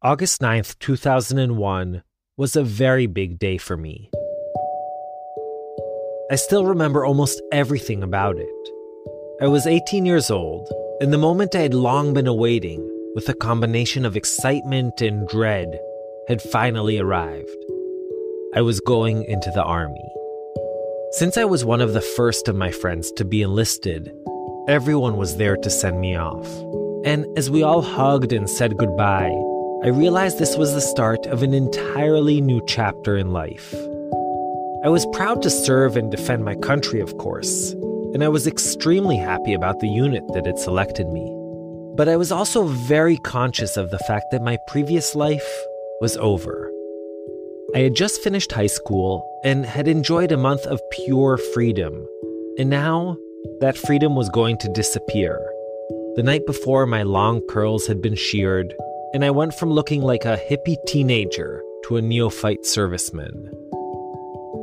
August 9th, 2001 was a very big day for me. I still remember almost everything about it. I was 18 years old, and the moment I had long been awaiting, with a combination of excitement and dread, had finally arrived. I was going into the army. Since I was one of the first of my friends to be enlisted, everyone was there to send me off. And as we all hugged and said goodbye, I realized this was the start of an entirely new chapter in life. I was proud to serve and defend my country, of course, and I was extremely happy about the unit that had selected me. But I was also very conscious of the fact that my previous life was over. I had just finished high school and had enjoyed a month of pure freedom, and now that freedom was going to disappear. The night before, my long curls had been sheared, and I went from looking like a hippie teenager to a neophyte serviceman.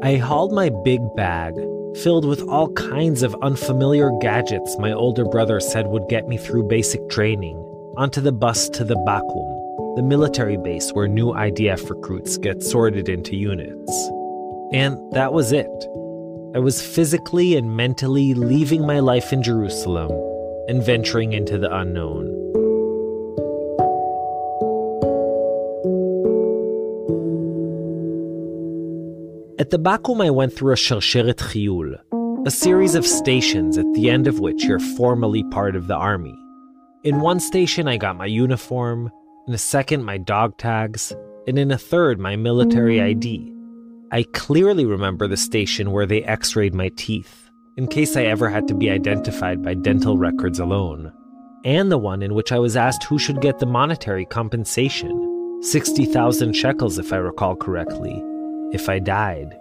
I hauled my big bag, filled with all kinds of unfamiliar gadgets my older brother said would get me through basic training, onto the bus to the Bakum, the military base where new IDF recruits get sorted into units. And that was it. I was physically and mentally leaving my life in Jerusalem and venturing into the unknown. At the Bakum, I went through a sharsheret chiyul, a series of stations at the end of which you're formally part of the army. In one station, I got my uniform, in a second, my dog tags, and in a third, my military ID. I clearly remember the station where they x-rayed my teeth, in case I ever had to be identified by dental records alone, and the one in which I was asked who should get the monetary compensation, 60,000 shekels if I recall correctly, if I died.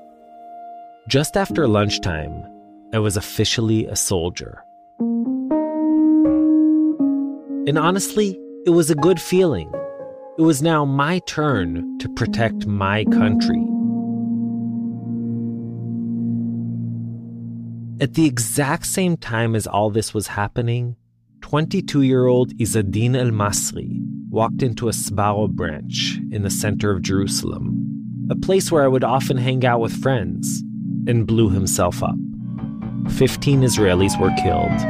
Just after lunchtime, I was officially a soldier. And honestly, it was a good feeling. It was now my turn to protect my country. At the exact same time as all this was happening, 22-year-old Izzadin El-Masri walked into a Sbarro branch in the center of Jerusalem, a place where I would often hang out with friends, and blew himself up. 15 Israelis were killed,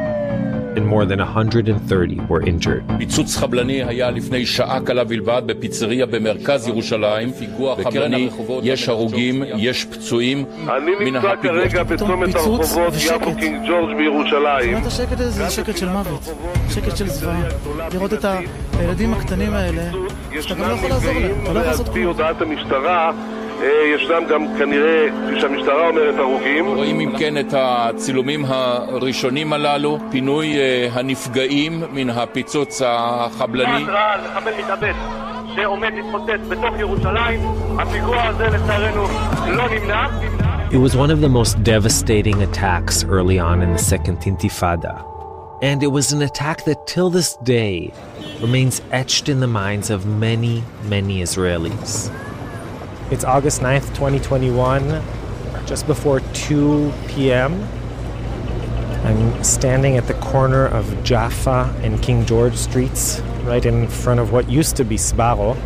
and more than 130 were injured. פיצוץ חבלני היה לפני שעה קלה בלבד בפיצריה במרכז ירושלים. פיגוע חבלני, יש הרוגים, יש פצועים. אני נמצא כרגע בצומת הרחובות יפו קינג ג'ורג' בירושלים. זאת השקט הזה זה שקט של מוות, שקט של זוועה. לראות את הילדים הקטנים האלה, שאתה גם לא יכול לעזור להם, אתה לא יכול לעשות כלום. הודעת המשטרה, ישנם גם כנראה, שהמשטרה אומרת, הרוגים. רואים אם כן את הצילומים הראשונים הללו, פינוי הנפגעים מן הפיצוץ החבלני. לחבל מתאבד שעומד להתפוצץ בתוך ירושלים, הפיגוע הזה לצערנו לא נמנע. It was one of the most devastating attacks early on in the Second Intifada. And it was an attack that till this day remains etched in the minds of many, many Israelis. It's August 9th, 2021, just before 2 p.m. I'm standing at the corner of Jaffa and King George streets, right in front of what used to be Sbarro,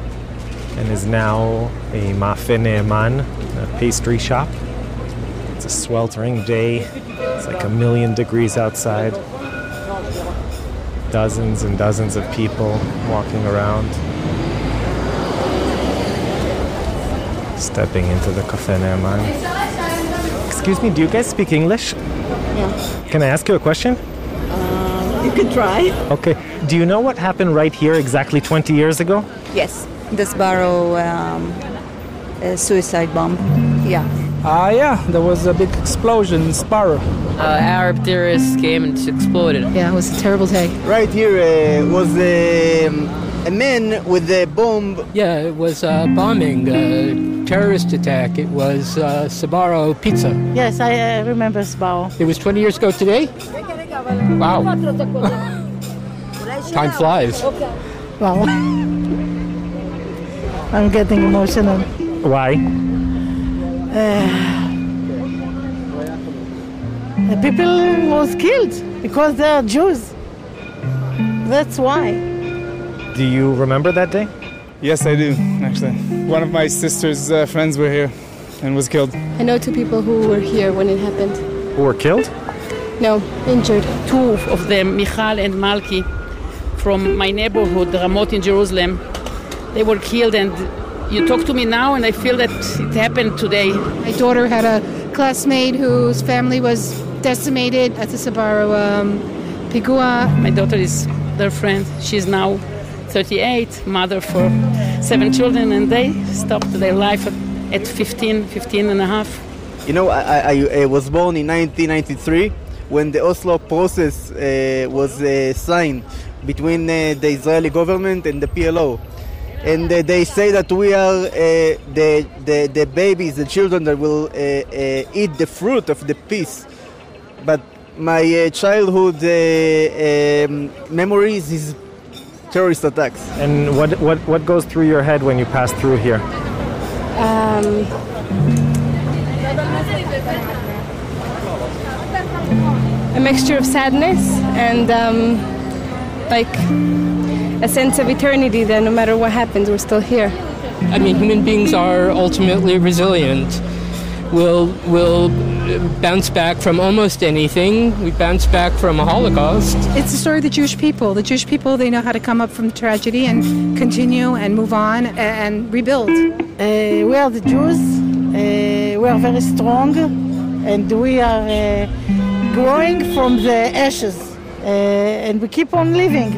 and is now a Ma'afeh Ne'eman, a pastry shop. It's a sweltering day. It's like 1,000,000 degrees outside. Dozens and dozens of people walking around. Stepping into the Café Ne'eman. Excuse me, do you guys speak English? Yeah. Can I ask you a question? You can try. Okay. Do you know what happened right here exactly 20 years ago? Yes, the Sbarro suicide bomb. Yeah. Yeah, there was a big explosion in Sbarro. Arab terrorists came and exploded. Yeah, it was a terrible day. Right here was a man with a bomb. Yeah, it was a bombing, terrorist attack. It was Sbarro Pizza. Yes, I remember Sbarro. It was 20 years ago today? Wow. Time flies. Wow. I'm getting emotional. Why? People was killed because they are Jews. That's why. Do you remember that day? Yes, I do, actually. One of my sister's friends were here and was killed. I know 2 people who were here when it happened. Who were killed? No, injured. 2 of them, Michal and Malki, from my neighborhood, Ramot in Jerusalem, they were killed, and you talk to me now and I feel that it happened today. My daughter had a classmate whose family was decimated at the Sbarro pigua. My daughter is their friend. She's now 38, mother for 7 children, and they stopped their life at 15 and a half. You know, I was born in 1993 when the Oslo process was signed between the Israeli government and the PLO. And they say that we are the babies, the children that will eat the fruit of the peace. But my childhood memories is terrorist attacks. And what goes through your head when you pass through here? A mixture of sadness and like a sense of eternity that no matter what happens, we're still here. I mean, human beings are ultimately resilient. We'll bounce back from almost anything. We bounce back from a Holocaust. It's the story of the Jewish people. The Jewish people, they know how to come up from tragedy and continue and move on and rebuild. We are the Jews. We are very strong, and we are growing from the ashes. And we keep on living.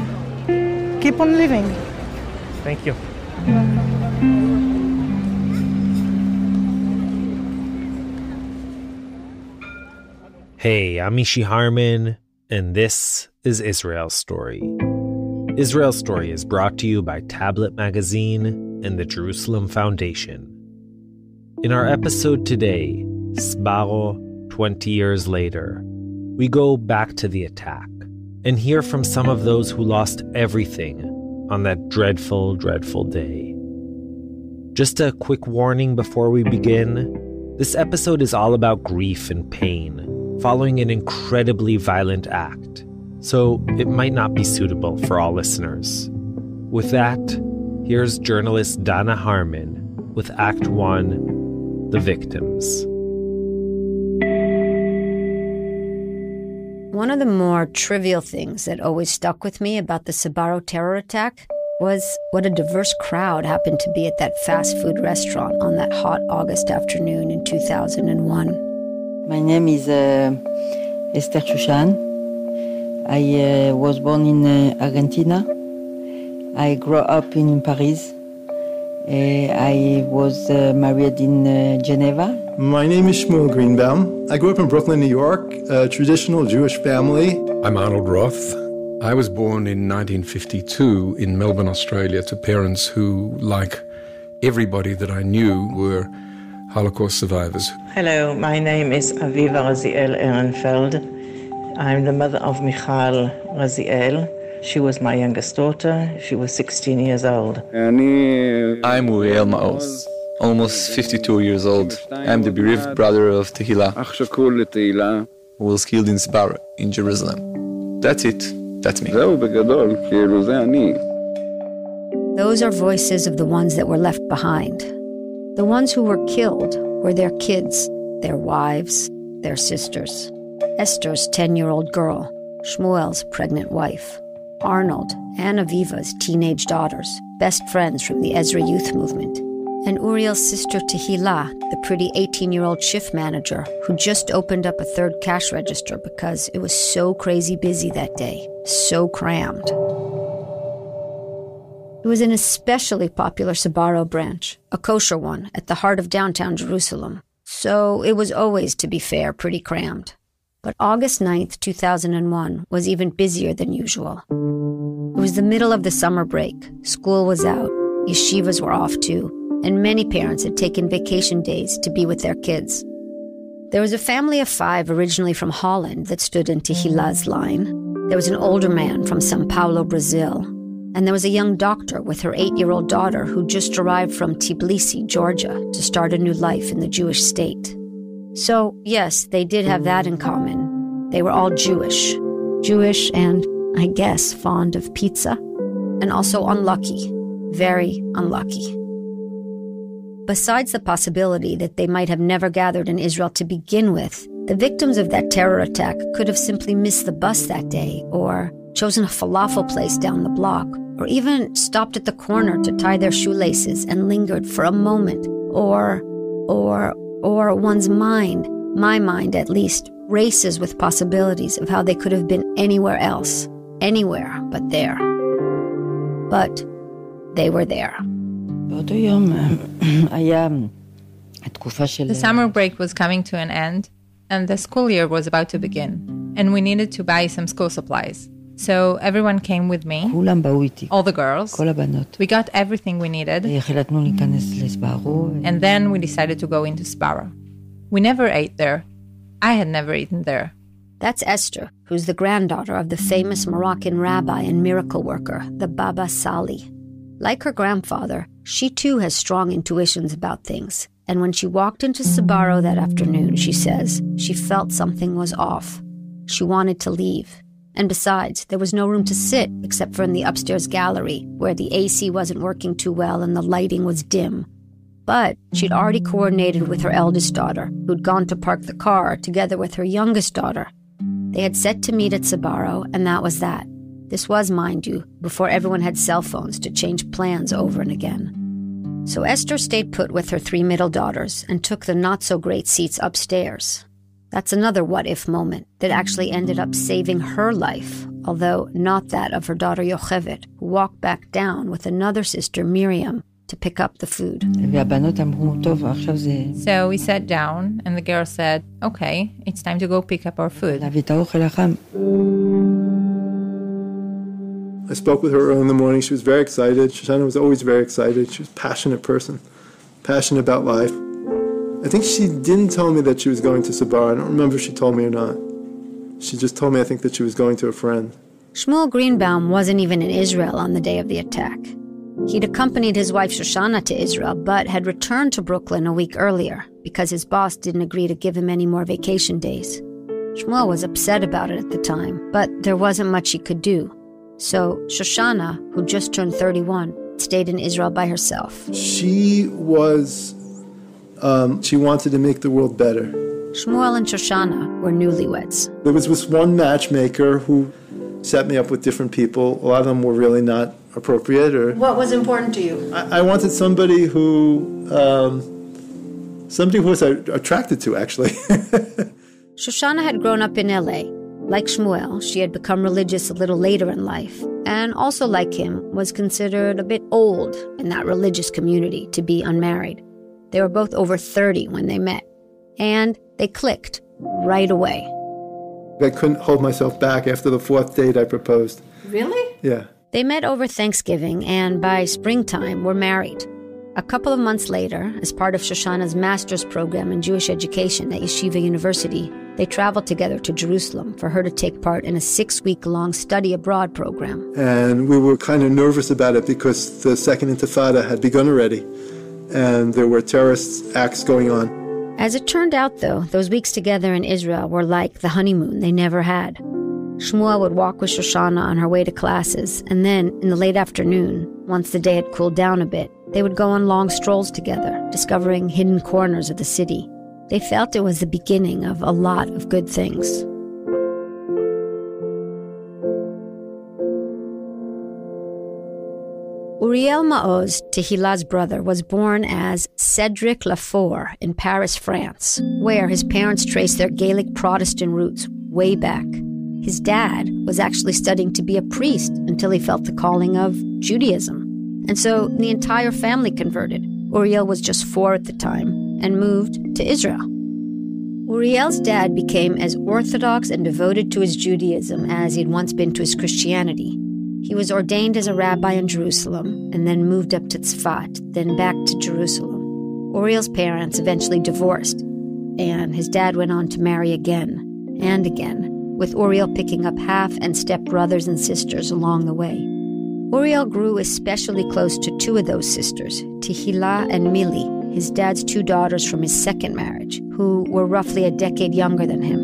Keep on living. Thank you. Hey, I'm Mishi Harman, and this is Israel's Story. Israel's Story is brought to you by Tablet Magazine and the Jerusalem Foundation. In our episode today, Sbarro, 20 years later, we go back to the attack and hear from some of those who lost everything on that dreadful, dreadful day. Just a quick warning before we begin, this episode is all about grief and pain following an incredibly violent act, so it might not be suitable for all listeners. With that, here's journalist Dana Harman with Act 1, The Victims. One of the more trivial things that always stuck with me about the Sbarro terror attack was what a diverse crowd happened to be at that fast food restaurant on that hot August afternoon in 2001. My name is Esther Shushan. I was born in Argentina. I grew up in Paris. I was married in Geneva. My name is Shmuel Greenbaum. I grew up in Brooklyn, New York, a traditional Jewish family. I'm Arnold Roth. I was born in 1952 in Melbourne, Australia, to parents who, like everybody that I knew, were Holocaust survivors. Hello, my name is Aviva Raziel Ehrenfeld. I'm the mother of Michal Raziel. She was my youngest daughter. She was 16 years old. I'm Uriel Maoz, almost 52 years old. I'm the bereaved brother of Tehila, who was killed in Sbarro in Jerusalem. That's it. That's me. Those are voices of the ones that were left behind. The ones who were killed were their kids, their wives, their sisters. Esther's 10-year-old girl, Shmuel's pregnant wife, Arnold and Aviva's teenage daughters, best friends from the Ezra Youth Movement, and Uriel's sister Tehila, the pretty 18-year-old shift manager who just opened up a third cash register because it was so crazy busy that day, so crammed. It was an especially popular Sbarro branch, a kosher one at the heart of downtown Jerusalem. So it was always, to be fair, pretty crammed. But August 9th, 2001 was even busier than usual. It was the middle of the summer break. School was out, yeshivas were off too, and many parents had taken vacation days to be with their kids. There was a family of 5 originally from Holland that stood in Tehila's line. There was an older man from São Paulo, Brazil. And there was a young doctor with her 8-year-old daughter who just arrived from Tbilisi, Georgia, to start a new life in the Jewish state. So, yes, they did have that in common. They were all Jewish. Jewish and, I guess, fond of pizza. And also unlucky. very unlucky. Besides the possibility that they might have never gathered in Israel to begin with, the victims of that terror attack could have simply missed the bus that day, or chosen a falafel place down the block, or even stopped at the corner to tie their shoelaces and lingered for a moment, or one's mind, my mind at least, races with possibilities of how they could have been anywhere else, anywhere but there. But they were there. The summer break was coming to an end, and the school year was about to begin, and we needed to buy some school supplies. So everyone came with me, all the girls. We got everything we needed, and then we decided to go into Sbarro. We never ate there. I had never eaten there. That's Esther, who's the granddaughter of the famous Moroccan rabbi and miracle worker, the Baba Sali. Like her grandfather, she too has strong intuitions about things. And when she walked into Sbarro that afternoon, she says, she felt something was off. She wanted to leave. And besides, there was no room to sit except for in the upstairs gallery, where the AC wasn't working too well and the lighting was dim. But she'd already coordinated with her eldest daughter, who'd gone to park the car together with her youngest daughter. They had set to meet at Sbarro, and that was that. This was, mind you, before everyone had cell phones to change plans over and again. So Esther stayed put with her 3 middle daughters and took the not-so-great seats upstairs. That's another what-if moment that actually ended up saving her life, although not that of her daughter Yochevet, who walked back down with another sister, Miriam, to pick up the food. So we sat down, and the girl said, okay, it's time to go pick up our food. I spoke with her early in the morning. She was very excited. Shoshana was always very excited. She was a passionate person, passionate about life. I think she didn't tell me that she was going to Sbarro. I don't remember if she told me or not. She just told me, I think, that she was going to a friend. Shmuel Greenbaum wasn't even in Israel on the day of the attack. He'd accompanied his wife Shoshana to Israel, but had returned to Brooklyn a week earlier because his boss didn't agree to give him any more vacation days. Shmuel was upset about it at the time, but there wasn't much he could do. So Shoshana, who just turned 31, stayed in Israel by herself. She wanted to make the world better. Shmuel and Shoshana were newlyweds. There was this one matchmaker who set me up with different people. A lot of them were really not appropriate. What was important to you? I wanted somebody who was attracted to, actually. Shoshana had grown up in L.A. Like Shmuel, she had become religious a little later in life, and also like him, was considered a bit old in that religious community to be unmarried. They were both over 30 when they met, and they clicked right away. I couldn't hold myself back. After the 4th date, I proposed. Really? Yeah. They met over Thanksgiving, and by springtime were married. A couple of months later, as part of Shoshana's master's program in Jewish education at Yeshiva University, they traveled together to Jerusalem for her to take part in a 6-week-long study abroad program. And we were kind of nervous about it because the Second Intifada had begun already, and there were terrorist acts going on. As it turned out, though, those weeks together in Israel were like the honeymoon they never had. Shmuel would walk with Shoshana on her way to classes, and then, in the late afternoon, once the day had cooled down a bit, they would go on long strolls together, discovering hidden corners of the city. They felt it was the beginning of a lot of good things. Uriel Maoz, Tehila's brother, was born as Cedric Lafort in Paris, France, where his parents traced their Gaelic Protestant roots way back. His dad was actually studying to be a priest until he felt the calling of Judaism. And so the entire family converted. Uriel was just 4 at the time and moved to Israel. Uriel's dad became as orthodox and devoted to his Judaism as he'd once been to his Christianity. He was ordained as a rabbi in Jerusalem and then moved up to Tzfat, then back to Jerusalem. Uriel's parents eventually divorced, and his dad went on to marry again and again, with Uriel picking up half and step-brothers and sisters along the way. Uriel grew especially close to 2 of those sisters, Tehila and Mili, his dad's 2 daughters from his second marriage, who were roughly a decade younger than him.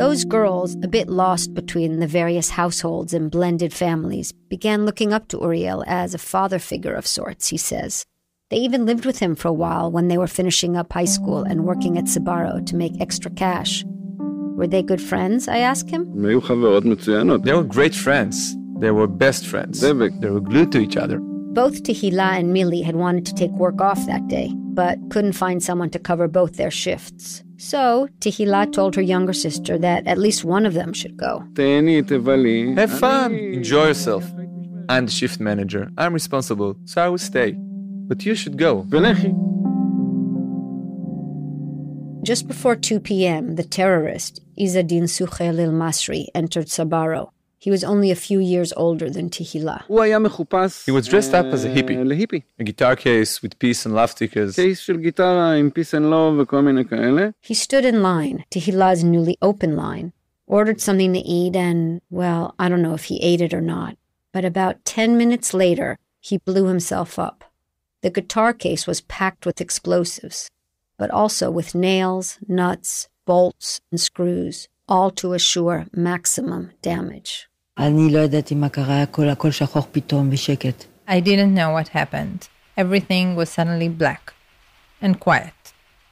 Those girls, a bit lost between the various households and blended families, began looking up to Uriel as a father figure of sorts, he says. They even lived with him for a while when they were finishing up high school and working at Sbarro to make extra cash. Were they good friends, I asked him? They were great friends. They were best friends. They were glued to each other. Both Tehila and Mili had wanted to take work off that day, but couldn't find someone to cover both their shifts. So, Tehila told her younger sister that at least one of them should go. Have fun. Enjoy yourself. I'm the shift manager. I'm responsible, so I will stay. But you should go. Just before 2 p.m., the terrorist, Izzadin Suhail el-Masri, entered Sbarro. He was only a few years older than Tehila. He was dressed up as a hippie. A guitar case with peace and love stickers. He stood in line, Tehila's newly open line, ordered something to eat and, well, I don't know if he ate it or not. But about 10 minutes later, he blew himself up. The guitar case was packed with explosives, but also with nails, nuts, bolts, and screws, all to assure maximum damage. I didn't know what happened. Everything was suddenly black and quiet.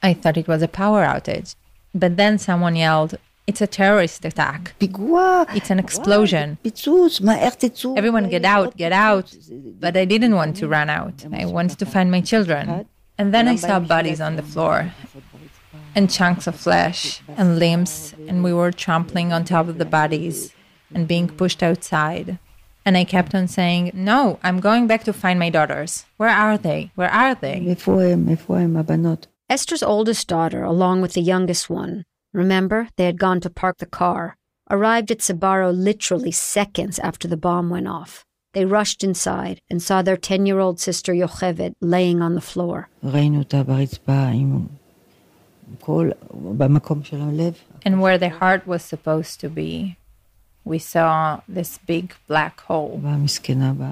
I thought it was a power outage. But then someone yelled, "It's a terrorist attack. It's an explosion. Everyone get out, get out." But I didn't want to run out. I wanted to find my children. And then I saw bodies on the floor and chunks of flesh and limbs, and we were trampling on top of the bodies and being pushed outside. And I kept on saying, "No, I'm going back to find my daughters. Where are they? Where are they?" Esther's oldest daughter, along with the youngest one, remember, they had gone to park the car, arrived at Sbarro literally seconds after the bomb went off. They rushed inside and saw their 10-year-old sister Yocheved laying on the floor. And where the heart was supposed to be, we saw this big black hole.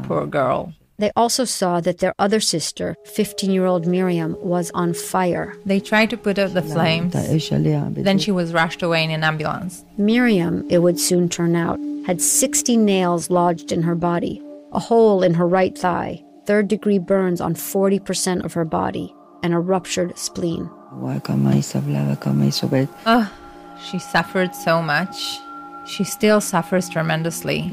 Poor girl. They also saw that their other sister, 15-year-old Miriam, was on fire. They tried to put out the flames. Then she was rushed away in an ambulance. Miriam, it would soon turn out, had 60 nails lodged in her body, a hole in her right thigh, third-degree burns on 40% of her body, and a ruptured spleen. Oh, she suffered so much. She still suffers tremendously.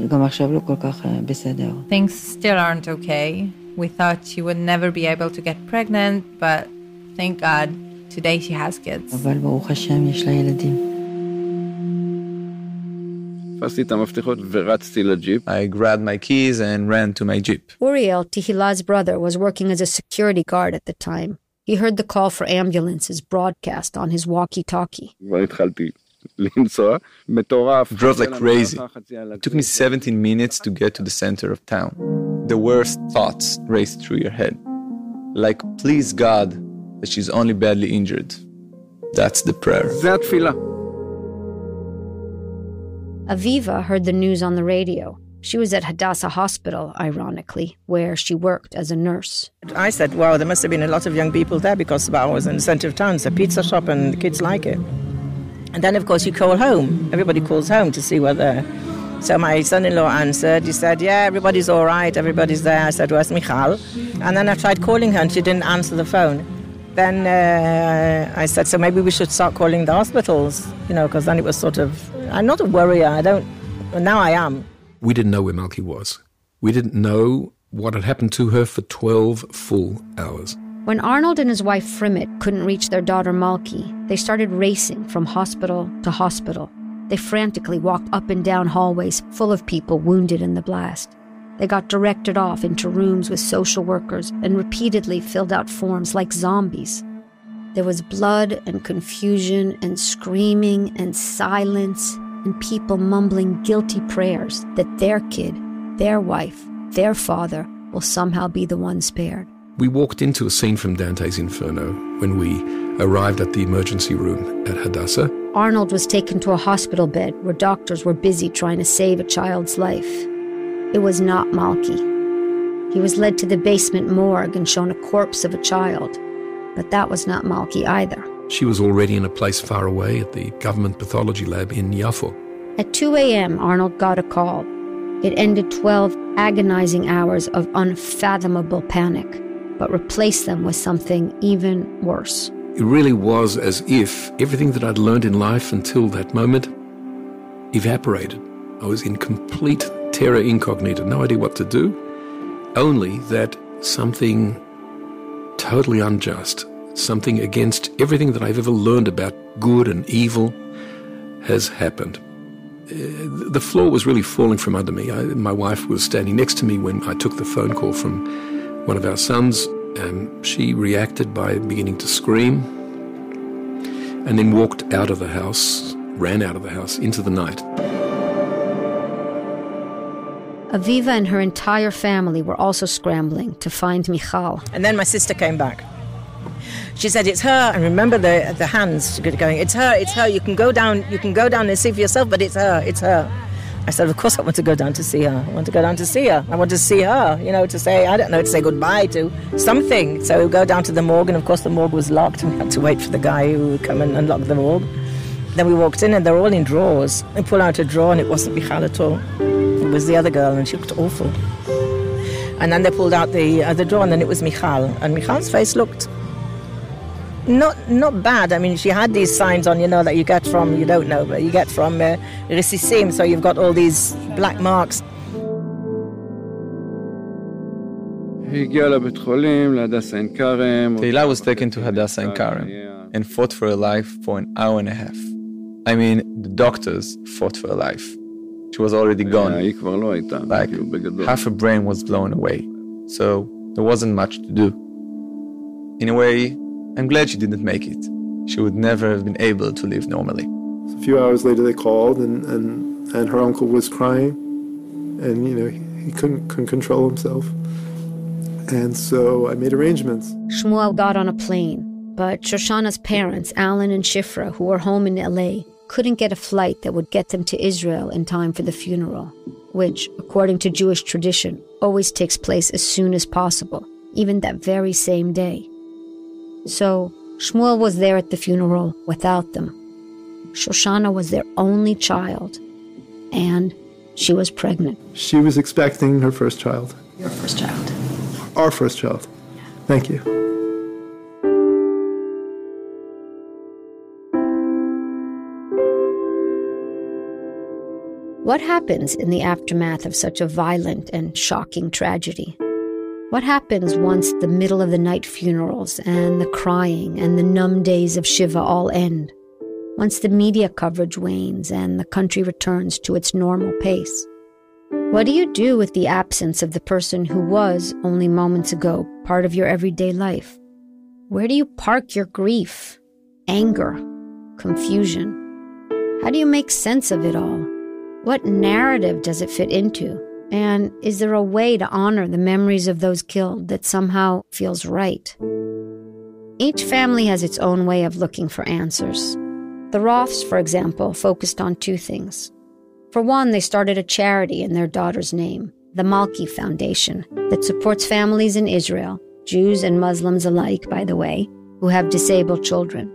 Things still aren't okay. We thought she would never be able to get pregnant, but thank God, today she has kids. I grabbed my keys and ran to my jeep. Uriel, Tehila's brother, was working as a security guard at the time. He heard the call for ambulances broadcast on his walkie-talkie. Drove like crazy. It took me 17 minutes to get to the center of town. The worst thoughts raced through your head. Like, please God, that she's only badly injured. That's the prayer. Aviva heard the news on the radio. She was at Hadassah Hospital, ironically, where she worked as a nurse. I said, wow, there must have been a lot of young people there because Sbarro was in the center of town. It's a pizza shop and the kids like it. And then, of course, you call home. Everybody calls home to see whether... So my son-in-law answered. He said, yeah, everybody's all right, everybody's there. I said, where's Michal? And then I tried calling her and she didn't answer the phone. Then I said, so maybe we should start calling the hospitals, because then it was sort of... I'm not a worrier, now I am. We didn't know where Malki was. We didn't know what had happened to her for 12 full hours. When Arnold and his wife Frimit couldn't reach their daughter Malki, they started racing from hospital to hospital. They frantically walked up and down hallways full of people wounded in the blast. They got directed off into rooms with social workers and repeatedly filled out forms like zombies. There was blood and confusion and screaming and silence and people mumbling guilty prayers that their kid, their wife, their father will somehow be the one spared. We walked into a scene from Dante's Inferno when we arrived at the emergency room at Hadassah. Arnold was taken to a hospital bed where doctors were busy trying to save a child's life. It was not Malki. He was led to the basement morgue and shown a corpse of a child. But that was not Malki either. She was already in a place far away at the government pathology lab in Yafo. At 2 a.m., Arnold got a call. It ended 12 agonizing hours of unfathomable panic, but replaced them with something even worse. It really was as if everything that I'd learned in life until that moment evaporated. I was in complete terra incognita, no idea what to do, only that something totally unjust, something against everything that I've ever learned about good and evil has happened. The floor was really falling from under me. My wife was standing next to me when I took the phone call from one of our sons. She reacted by beginning to scream and then walked out of the house, ran out of the house into the night. Aviva and her entire family were also scrambling to find Michal. And then my sister came back. She said, it's her, and remember the hands going, it's her, you can go down and see for yourself, but it's her. I said, of course I want to go down to see her. I want to go down to see her. I want to see her, to say, I don't know, to say goodbye to something. So we go down to the morgue, and of course the morgue was locked, and we had to wait for the guy who would come and unlock the morgue. Then we walked in, and they're all in drawers. We pulled out a drawer, and it wasn't Michal at all. It was the other girl, and she looked awful. And then they pulled out the other drawer, and then it was Michal. And Michal's face looked not bad. I mean, she had these signs on, that you get from, you don't know, but you get from Risisim, so you've got all these black marks. Tehila was taken to Hadassah in Karem and fought for her life for an hour and a half. I mean, the doctors fought for her life. She was already gone. Like, half her brain was blown away. So there wasn't much to do. In a way, I'm glad she didn't make it. She would never have been able to live normally. A few hours later they called and her uncle was crying and, he couldn't control himself. And so I made arrangements. Shmuel got on a plane, but Shoshana's parents, Alan and Shifra, who were home in LA, couldn't get a flight that would get them to Israel in time for the funeral, which, according to Jewish tradition, always takes place as soon as possible, even that very same day. So Shmuel was there at the funeral without them. Shoshana was their only child, and she was pregnant. She was expecting her first child. Your first child. Our first child. Thank you. What happens in the aftermath of such a violent and shocking tragedy? What happens once the middle of the night funerals and the crying and the numb days of Shiva all end? Once the media coverage wanes and the country returns to its normal pace? What do you do with the absence of the person who was, only moments ago, part of your everyday life? Where do you park your grief, anger, confusion? How do you make sense of it all? What narrative does it fit into? And is there a way to honor the memories of those killed that somehow feels right? Each family has its own way of looking for answers. The Roths, for example, focused on two things. For one, they started a charity in their daughter's name, the Malki Foundation, that supports families in Israel, Jews and Muslims alike, by the way, who have disabled children.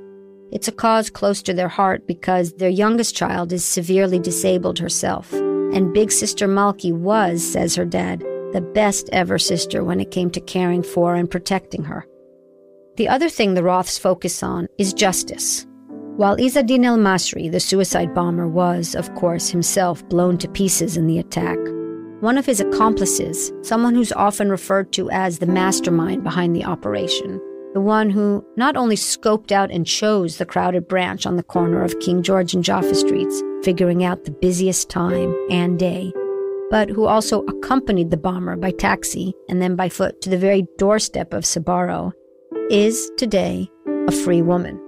It's a cause close to their heart because their youngest child is severely disabled herself. And big sister Malki was, says her dad, the best ever sister when it came to caring for and protecting her. The other thing the Roths focus on is justice. While Izzadin el-Masri, the suicide bomber, was, of course, himself blown to pieces in the attack, one of his accomplices, someone who's often referred to as the mastermind behind the operation, the one who not only scoped out and chose the crowded branch on the corner of King George and Jaffa Streets, figuring out the busiest time and day, but who also accompanied the bomber by taxi and then by foot to the very doorstep of Sbarro, is today a free woman.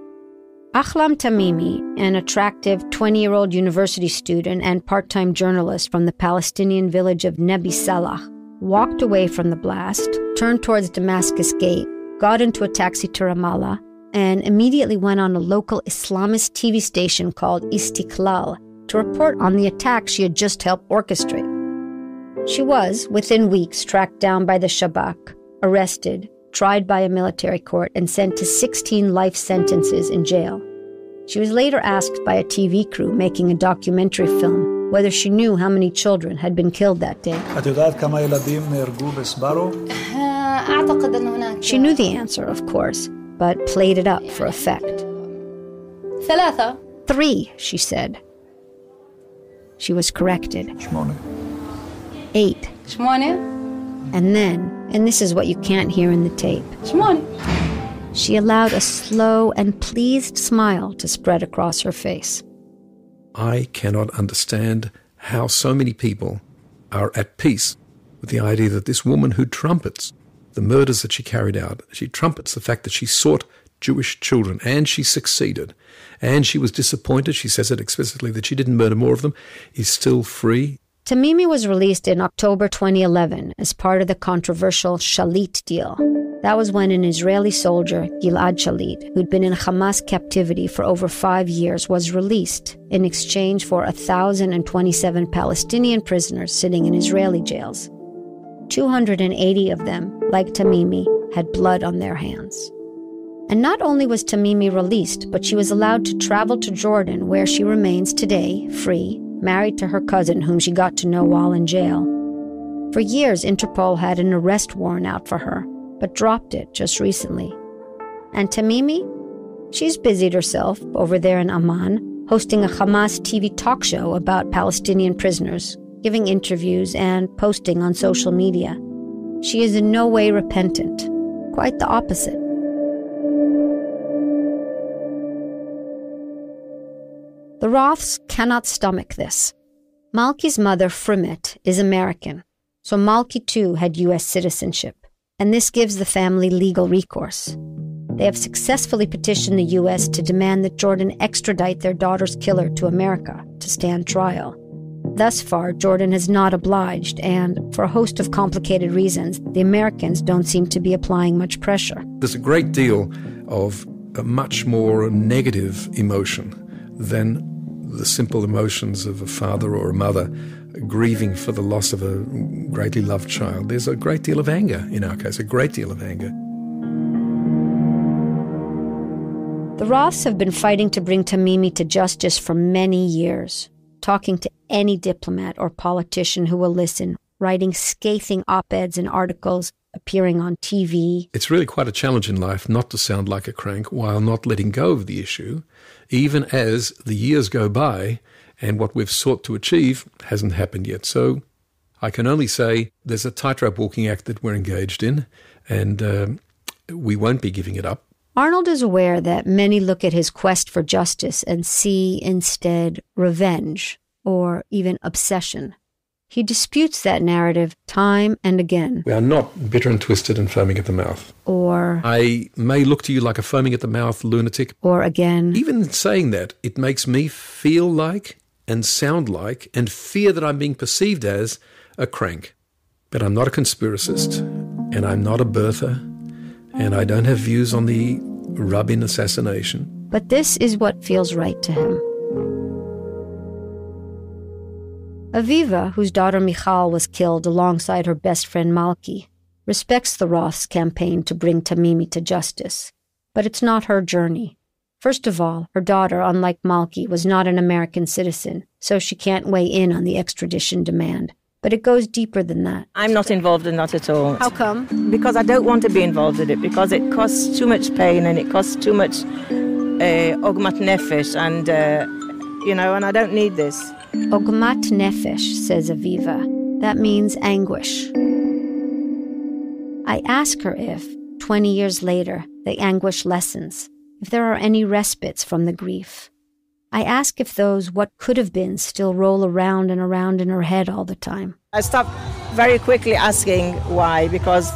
Ahlam Tamimi, an attractive 20-year-old university student and part-time journalist from the Palestinian village of Nebi Salah, walked away from the blast, turned towards Damascus Gate, got into a taxi to Ramallah, and immediately went on a local Islamist TV station called Istiklal to report on the attack she had just helped orchestrate. She was, within weeks, tracked down by the Shabak, arrested, tried by a military court, and sent to 16 life sentences in jail. She was later asked by a TV crew making a documentary film whether she knew how many children had been killed that day. She knew the answer, of course, but played it up for effect. 3, she said. She was corrected. 8. And then, and this is what you can't hear in the tape, she allowed a slow and pleased smile to spread across her face. I cannot understand how so many people are at peace with the idea that this woman who trumpets the murders that she carried out, she trumpets the fact that she sought Jewish children, and she succeeded, and she was disappointed, she says it explicitly, that she didn't murder more of them, is still free. Tamimi was released in October 2011 as part of the controversial Shalit deal. That was when an Israeli soldier, Gilad Shalit, who'd been in Hamas captivity for over 5 years, was released in exchange for 1,027 Palestinian prisoners sitting in Israeli jails. 280 of them, like Tamimi, had blood on their hands. And not only was Tamimi released, but she was allowed to travel to Jordan, where she remains today, free, married to her cousin, whom she got to know while in jail. For years, Interpol had an arrest warrant out for her, but dropped it just recently. And Tamimi? She's busied herself over there in Amman, hosting a Hamas TV talk show about Palestinian prisoners, giving interviews and posting on social media. She is in no way repentant. Quite the opposite. The Roths cannot stomach this. Malki's mother, Frimet, is American, so Malki too had U.S. citizenship, and this gives the family legal recourse. They have successfully petitioned the U.S. to demand that Jordan extradite their daughter's killer to America to stand trial. Thus far, Jordan has not obliged, and for a host of complicated reasons, the Americans don't seem to be applying much pressure. There's a great deal of a much more negative emotion than the simple emotions of a father or a mother grieving for the loss of a greatly loved child. There's a great deal of anger in our case, a great deal of anger. The Roths have been fighting to bring Tamimi to justice for many years, talking to any diplomat or politician who will listen, writing scathing op-eds and articles, appearing on TV. It's really quite a challenge in life not to sound like a crank while not letting go of the issue, even as the years go by and what we've sought to achieve hasn't happened yet. So I can only say there's a tightrope walking act that we're engaged in, and we won't be giving it up. Arnold is aware that many look at his quest for justice and see instead revenge or even obsession. He disputes that narrative time and again. We are not bitter and twisted and foaming at the mouth. Or I may look to you like a foaming at the mouth lunatic. Or again. Even saying that, it makes me feel like and sound like and fear that I'm being perceived as a crank. But I'm not a conspiracist, and I'm not a birther, and I don't have views on the Rabin assassination. But this is what feels right to him. Aviva, whose daughter Michal was killed alongside her best friend Malki, respects the Roths' campaign to bring Tamimi to justice. But it's not her journey. First of all, her daughter, unlike Malki, was not an American citizen, so she can't weigh in on the extradition demand. But it goes deeper than that. I'm not involved in that at all. How come? Because I don't want to be involved in it, because it costs too much pain and it costs too much ogmat nefesh, and, and I don't need this. Ogmat nefesh, says Aviva. That means anguish. I ask her if, 20 years later, the anguish lessens, if there are any respites from the grief. I ask if those what could have been still roll around and around in her head all the time. I stopped very quickly asking why, because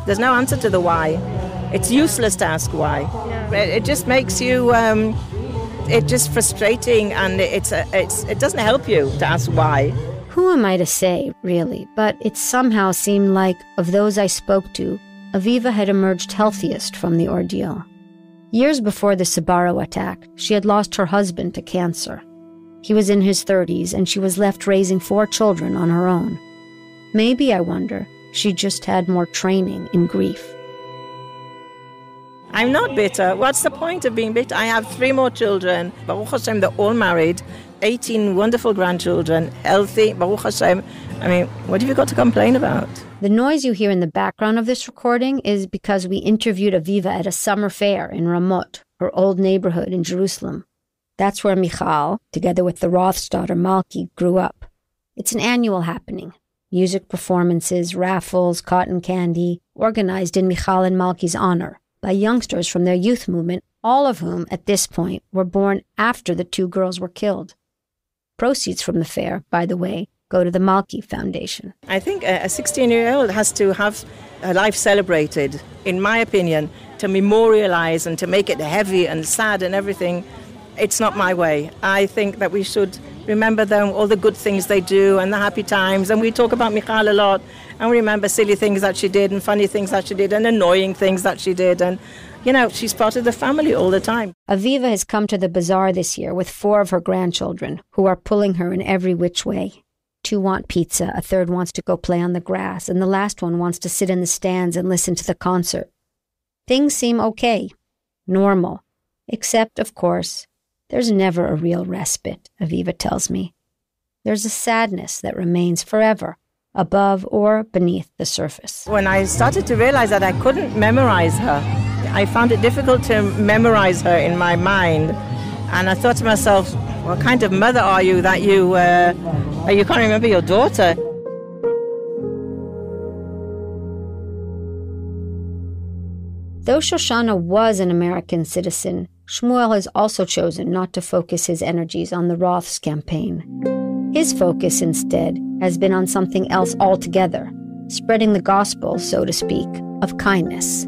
there's no answer to the why. It's useless to ask why. Yeah. It just makes you, it's just frustrating, and it doesn't help you to ask why. Who am I to say, really? But it somehow seemed like, of those I spoke to, Aviva had emerged healthiest from the ordeal. Years before the Sbarro attack, she had lost her husband to cancer. He was in his 30s, and she was left raising 4 children on her own. Maybe, I wonder, she just had more training in grief. I'm not bitter. What's the point of being bitter? I have 3 more children. Baruch Hashem, they're all married. 18 wonderful grandchildren, healthy. Baruch Hashem. I mean, what have you got to complain about? The noise you hear in the background of this recording is because we interviewed Aviva at a summer fair in Ramot, her old neighborhood in Jerusalem. That's where Michal, together with the Roth's daughter Malki, grew up. It's an annual happening. Music performances, raffles, cotton candy, organized in Michal and Malki's honor by youngsters from their youth movement, all of whom, at this point, were born after the 2 girls were killed. Proceeds from the fair, by the way, go to the Malki Foundation. I think a 16-year-old has to have her life celebrated, in my opinion, to memorialize and to make it heavy and sad and everything. It's not my way. I think that we should remember them, all the good things they do and the happy times. And we talk about Michal a lot and we remember silly things that she did and funny things that she did and annoying things that she did. And, you know, she's part of the family all the time. Aviva has come to the bazaar this year with 4 of her grandchildren who are pulling her in every which way. 2 want pizza, a 3rd wants to go play on the grass, and the last one wants to sit in the stands and listen to the concert. Things seem okay, normal, except, of course, there's never a real respite, Aviva tells me. There's a sadness that remains forever, above or beneath the surface. When I started to realize that I couldn't memorize her, I found it difficult to memorize her in my mind. And I thought to myself, what kind of mother are you that you can't remember your daughter? Though Shoshana was an American citizen, Shmuel has also chosen not to focus his energies on the Roth's campaign. His focus, instead, has been on something else altogether, spreading the gospel, so to speak, of kindness.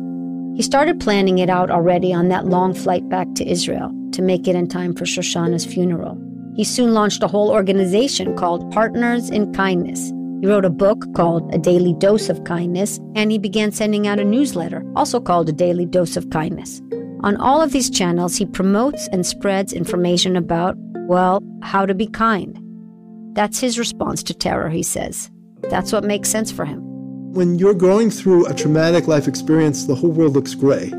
He started planning it out already on that long flight back to Israel to make it in time for Shoshana's funeral. He soon launched a whole organization called Partners in Kindness. He wrote a book called A Daily Dose of Kindness, and he began sending out a newsletter, also called A Daily Dose of Kindness. On all of these channels, he promotes and spreads information about, well, how to be kind. That's his response to terror, he says. That's what makes sense for him. When you're going through a traumatic life experience, the whole world looks gray.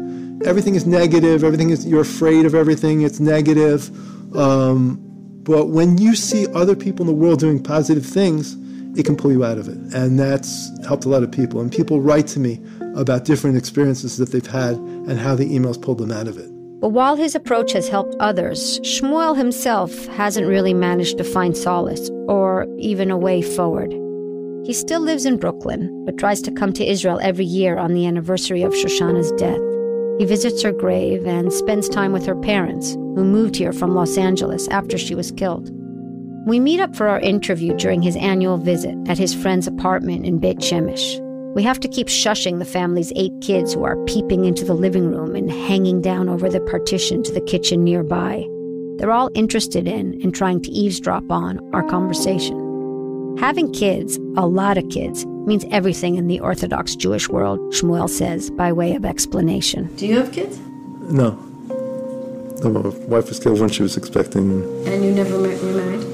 Everything is negative, you're afraid of everything, it's negative. But when you see other people in the world doing positive things, it can pull you out of it. And that's helped a lot of people. And people write to me about different experiences that they've had and how the emails pulled them out of it. But while his approach has helped others, Shmuel himself hasn't really managed to find solace or even a way forward. He still lives in Brooklyn, but tries to come to Israel every year on the anniversary of Shoshana's death. He visits her grave and spends time with her parents, who moved here from Los Angeles after she was killed. We meet up for our interview during his annual visit at his friend's apartment in Beit Shemesh. We have to keep shushing the family's 8 kids who are peeping into the living room and hanging down over the partition to the kitchen nearby. They're all interested in and trying to eavesdrop on our conversation. Having kids, a lot of kids, means everything in the Orthodox Jewish world, Shmuel says, by way of explanation. Do you have kids? No. My wife was killed when she was expecting. And you never were married?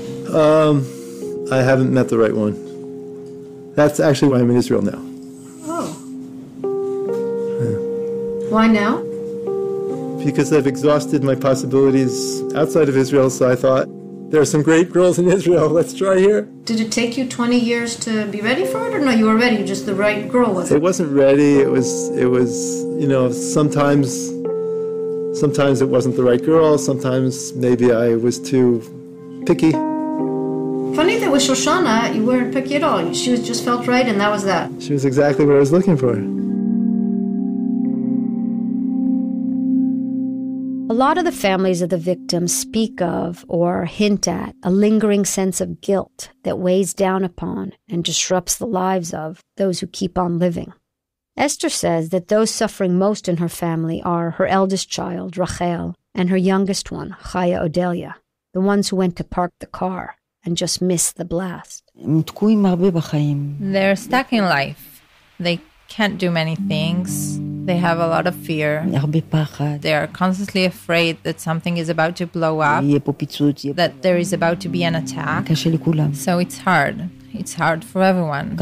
I haven't met the right one. That's actually why I'm in Israel now. Oh. Yeah. Why now? Because I've exhausted my possibilities outside of Israel, so I thought, there are some great girls in Israel, let's try here. Did it take you 20 years to be ready for it, or no, you were ready, just the right girl wasn't? It wasn't ready, it was, you know, sometimes it wasn't the right girl, sometimes maybe I was too picky. Funny that with Shoshana, you weren't picky at all. She just felt right, and that was that. She was exactly what I was looking for. A lot of the families of the victims speak of or hint at a lingering sense of guilt that weighs down upon and disrupts the lives of those who keep on living. Esther says that those suffering most in her family are her eldest child, Rachel, and her youngest one, Chaya Odelia, the ones who went to park the car and just missed the blast. They're stuck in life. They can't do many things. They have a lot of fear. They are constantly afraid that something is about to blow up, that there is about to be an attack. So it's hard. It's hard for everyone.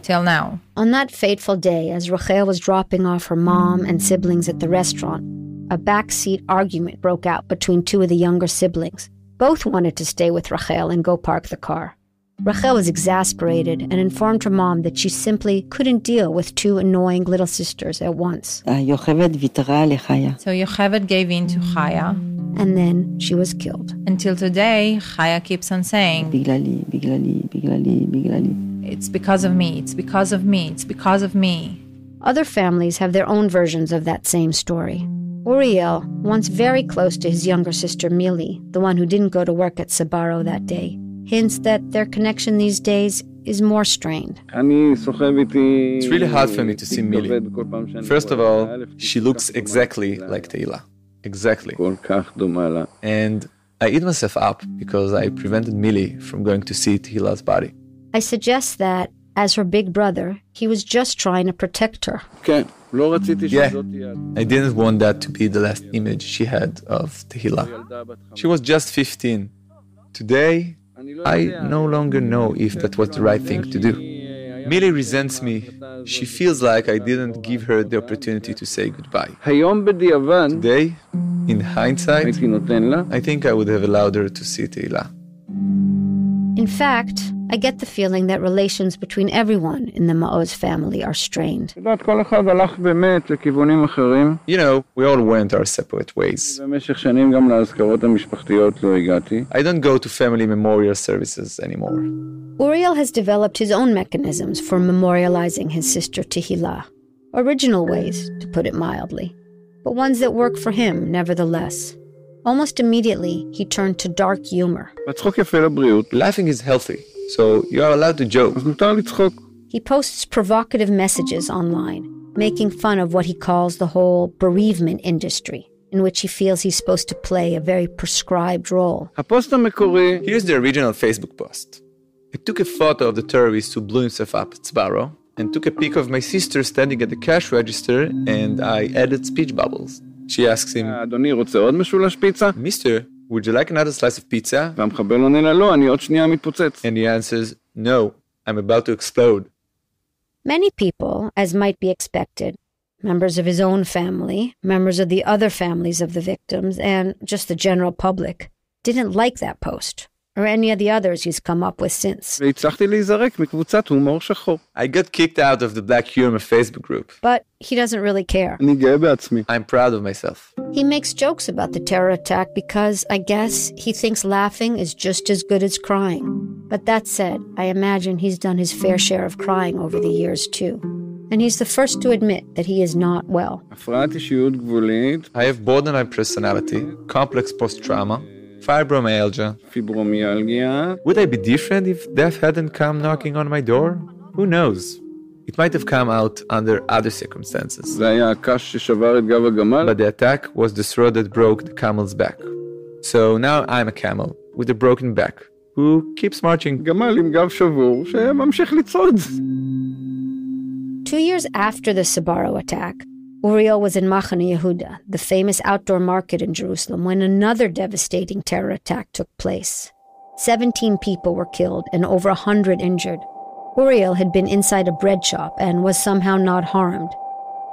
Till now. On that fateful day, as Rachel was dropping off her mom and siblings at the restaurant, a backseat argument broke out between two of the younger siblings. Both wanted to stay with Rachel and go park the car. Rachel was exasperated and informed her mom that she simply couldn't deal with two annoying little sisters at once. So Yocheved gave in to Chaya. And then she was killed. Until today, Chaya keeps on saying, it's because of me, it's because of me, it's because of me. Other families have their own versions of that same story. Uriel, once very close to his younger sister Mili, the one who didn't go to work at Sbarro that day, hints that their connection these days is more strained. It's really hard for me to see Mili. First of all, she looks exactly like Tehila. Exactly. And I eat myself up because I prevented Mili from going to see Tehila's body. I suggest that, as her big brother, he was just trying to protect her. Yeah, I didn't want that to be the last image she had of Tehila. She was just 15. Today, I no longer know if that was the right thing to do. Mili resents me. She feels like I didn't give her the opportunity to say goodbye. Today, in hindsight, I think I would have allowed her to see Tehila. In fact, I get the feeling that relations between everyone in the Maoz family are strained. You know, we all went our separate ways. I don't go to family memorial services anymore. Uriel has developed his own mechanisms for memorializing his sister Tehila. Original ways, to put it mildly, but ones that work for him nevertheless. Almost immediately, he turned to dark humor. Laughing is healthy, so you are allowed to joke. He posts provocative messages online, making fun of what he calls the whole bereavement industry, in which he feels he's supposed to play a very prescribed role. Here's the original Facebook post. I took a photo of the terrorist who blew himself up at Sbarro, and took a pic of my sister standing at the cash register, and I added speech bubbles. She asks him, Mister, would you like another slice of pizza? And he answers, no, I'm about to explode. Many people, as might be expected, members of his own family, members of the other families of the victims, and just the general public, didn't like that post, or any of the others he's come up with since. I got kicked out of the Black Humor Facebook group. But he doesn't really care. I'm proud of myself. He makes jokes about the terror attack because, I guess, he thinks laughing is just as good as crying. But that said, I imagine he's done his fair share of crying over the years too. And he's the first to admit that he is not well. I have borderline personality, complex post-trauma, fibromyalgia. Would I be different if death hadn't come knocking on my door? Who knows? It might have come out under other circumstances. But the attack was the straw that broke the camel's back. So now I'm a camel with a broken back who keeps marching. 2 years after the Sbarro attack, Uriel was in Machane Yehuda, the famous outdoor market in Jerusalem, when another devastating terror attack took place. 17 people were killed and over 100 injured. Uriel had been inside a bread shop and was somehow not harmed.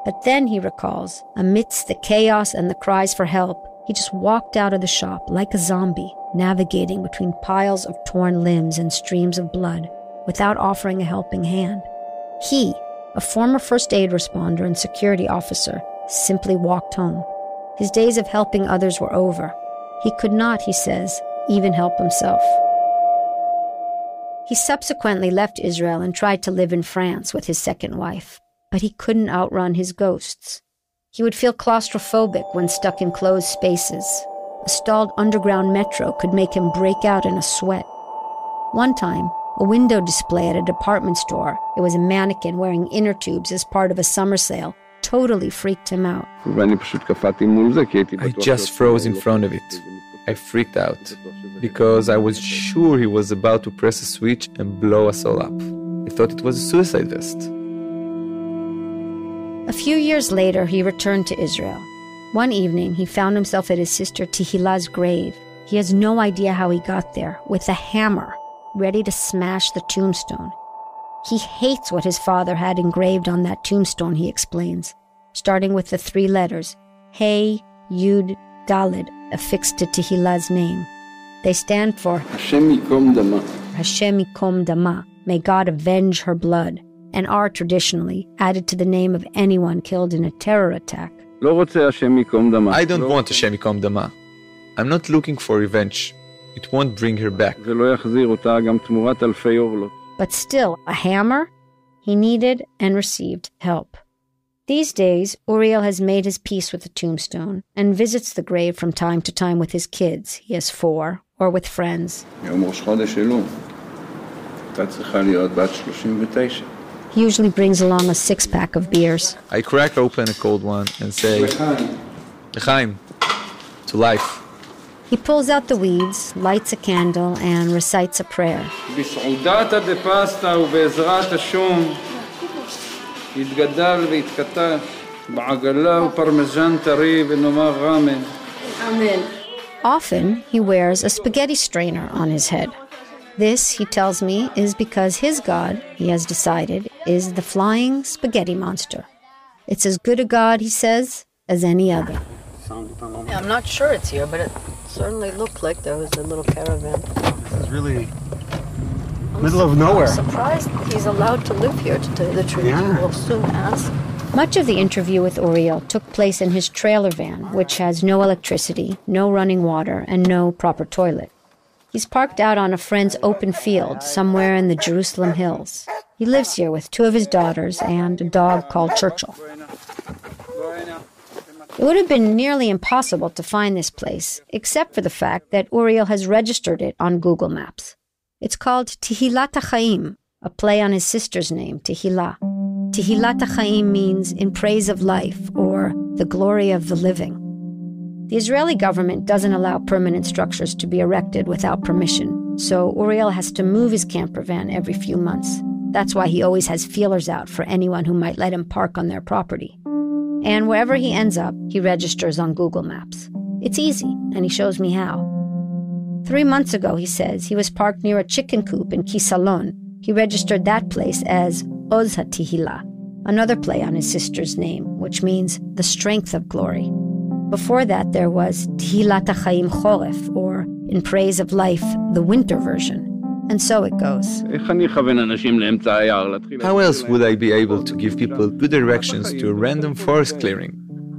But then, he recalls, amidst the chaos and the cries for help, he just walked out of the shop like a zombie, navigating between piles of torn limbs and streams of blood, without offering a helping hand. He, a former first aid responder and security officer, simply walked home. His days of helping others were over. He could not, he says, even help himself. He subsequently left Israel and tried to live in France with his second wife, but he couldn't outrun his ghosts. He would feel claustrophobic when stuck in closed spaces. A stalled underground metro could make him break out in a sweat. One time, a window display at a department store, it was a mannequin wearing inner tubes as part of a summer sale, totally freaked him out. I just froze in front of it. I freaked out because I was sure he was about to press a switch and blow us all up. I thought it was a suicide vest. A few years later, he returned to Israel. One evening, he found himself at his sister Tehila's grave. He has no idea how he got there, with a hammer. ready to smash the tombstone. He hates what his father had engraved on that tombstone, he explains, starting with the 3 letters, Hey, Yud, Daled, affixed to Tehillah's name. They stand for Hashem Yikom Dama. Hashem Yikom Dama, may God avenge her blood, and are traditionally added to the name of anyone killed in a terror attack. I don't want Hashem Yikom Dama. I'm not looking for revenge. It won't bring her back. But still, a hammer? He needed and received help. These days, Uriel has made his peace with the tombstone and visits the grave from time to time with his kids, he has 4, or with friends. He usually brings along a 6-pack of beers. I crack open a cold one and say, L'chaim, to life. He pulls out the weeds, lights a candle, and recites a prayer. Often, he wears a spaghetti strainer on his head. This, he tells me, is because his god, he has decided, is the flying spaghetti monster. It's as good a god, he says, as any other. Yeah, I'm not sure it's here, but it certainly looked like there was a little caravan. This is really middle of nowhere. I'm surprised he's allowed to live here, to tell you the truth. Yeah. We'll soon ask. Much of the interview with Uriel took place in his trailer van, which has no electricity, no running water, and no proper toilet. He's parked out on a friend's open field somewhere in the Jerusalem hills. He lives here with 2 of his daughters and a dog called Churchill. It would have been nearly impossible to find this place, except for the fact that Uriel has registered it on Google Maps. It's called Tehillat HaChaim, a play on his sister's name, Tehillah. Tehillat HaChaim means in praise of life, or the glory of the living. The Israeli government doesn't allow permanent structures to be erected without permission, so Uriel has to move his camper van every few months. That's why he always has feelers out for anyone who might let him park on their property. And wherever he ends up, he registers on Google Maps. It's easy, and he shows me how. 3 months ago, he says, he was parked near a chicken coop in Kisalon. He registered that place as Oz HaTehillah, another play on his sister's name, which means the strength of glory. Before that, there was Tehillat HaChaim Choref, or in praise of life, the winter version. And so it goes. How else would I be able to give people good directions to a random forest clearing?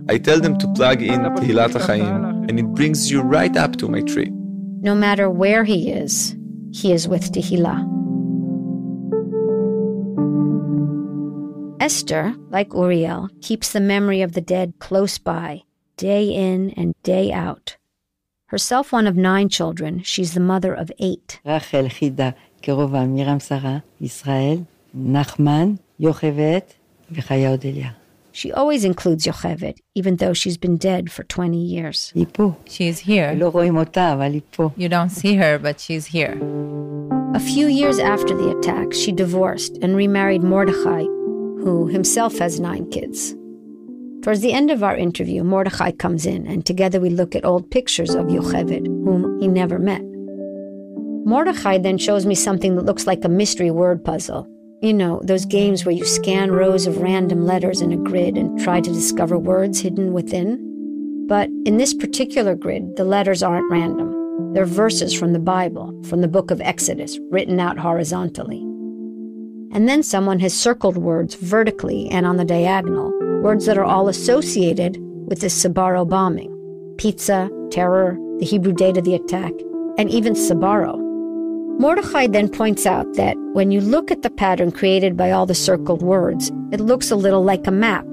I tell them to plug in Tehillat HaChaim, and it brings you right up to my tree. No matter where he is with Tehillah. Esther, like Uriel, keeps the memory of the dead close by, day in and day out. Herself one of 9 children, she's the mother of 8. Rachel, Chida, Kerova, Miriam, Sarah, Israel, Nachman, Yochevet, V'chaya Odelia. She always includes Yochevet, even though she's been dead for 20 years. She's here. You don't see her, but she's here. A few years after the attack, she divorced and remarried Mordechai, who himself has 9 kids. Towards the end of our interview, Mordechai comes in, and together we look at old pictures of Yocheved, whom he never met. Mordechai then shows me something that looks like a mystery word puzzle. You know, those games where you scan rows of random letters in a grid and try to discover words hidden within. But in this particular grid, the letters aren't random. They're verses from the Bible, from the book of Exodus, written out horizontally. And then someone has circled words vertically and on the diagonal, words that are all associated with the Sbarro bombing. Pizza, terror, the Hebrew date of the attack, and even Sbarro. Mordechai then points out that when you look at the pattern created by all the circled words, it looks a little like a map.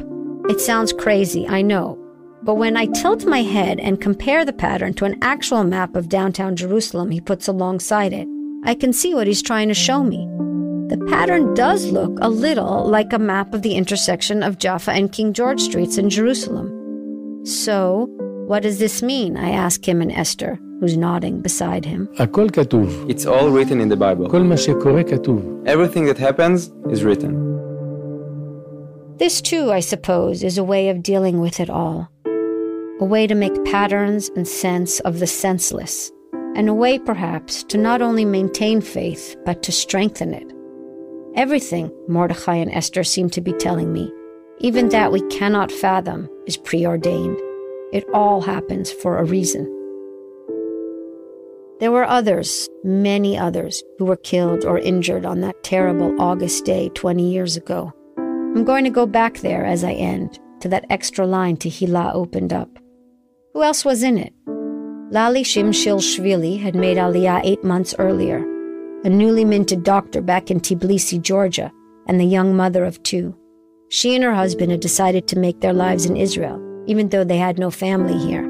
It sounds crazy, I know. But when I tilt my head and compare the pattern to an actual map of downtown Jerusalem he puts alongside it, I can see what he's trying to show me. The pattern does look a little like a map of the intersection of Jaffa and King George Streets in Jerusalem. So, what does this mean? I ask him and Esther, who's nodding beside him. It's all written in the Bible. Everything that happens is written. This too, I suppose, is a way of dealing with it all. A way to make patterns and sense of the senseless. and a way, perhaps, to not only maintain faith, but to strengthen it. Everything, Mordechai and Esther seem to be telling me, even that we cannot fathom, is preordained. It all happens for a reason. There were others, many others, who were killed or injured on that terrible August day 20 years ago. I'm going to go back there as I end, to that extra line Tehillah opened up. Who else was in it? Lali Shimshil-Shvili had made Aliyah 8 months earlier, a newly minted doctor back in Tbilisi, Georgia, and the young mother of 2. She and her husband had decided to make their lives in Israel, even though they had no family here.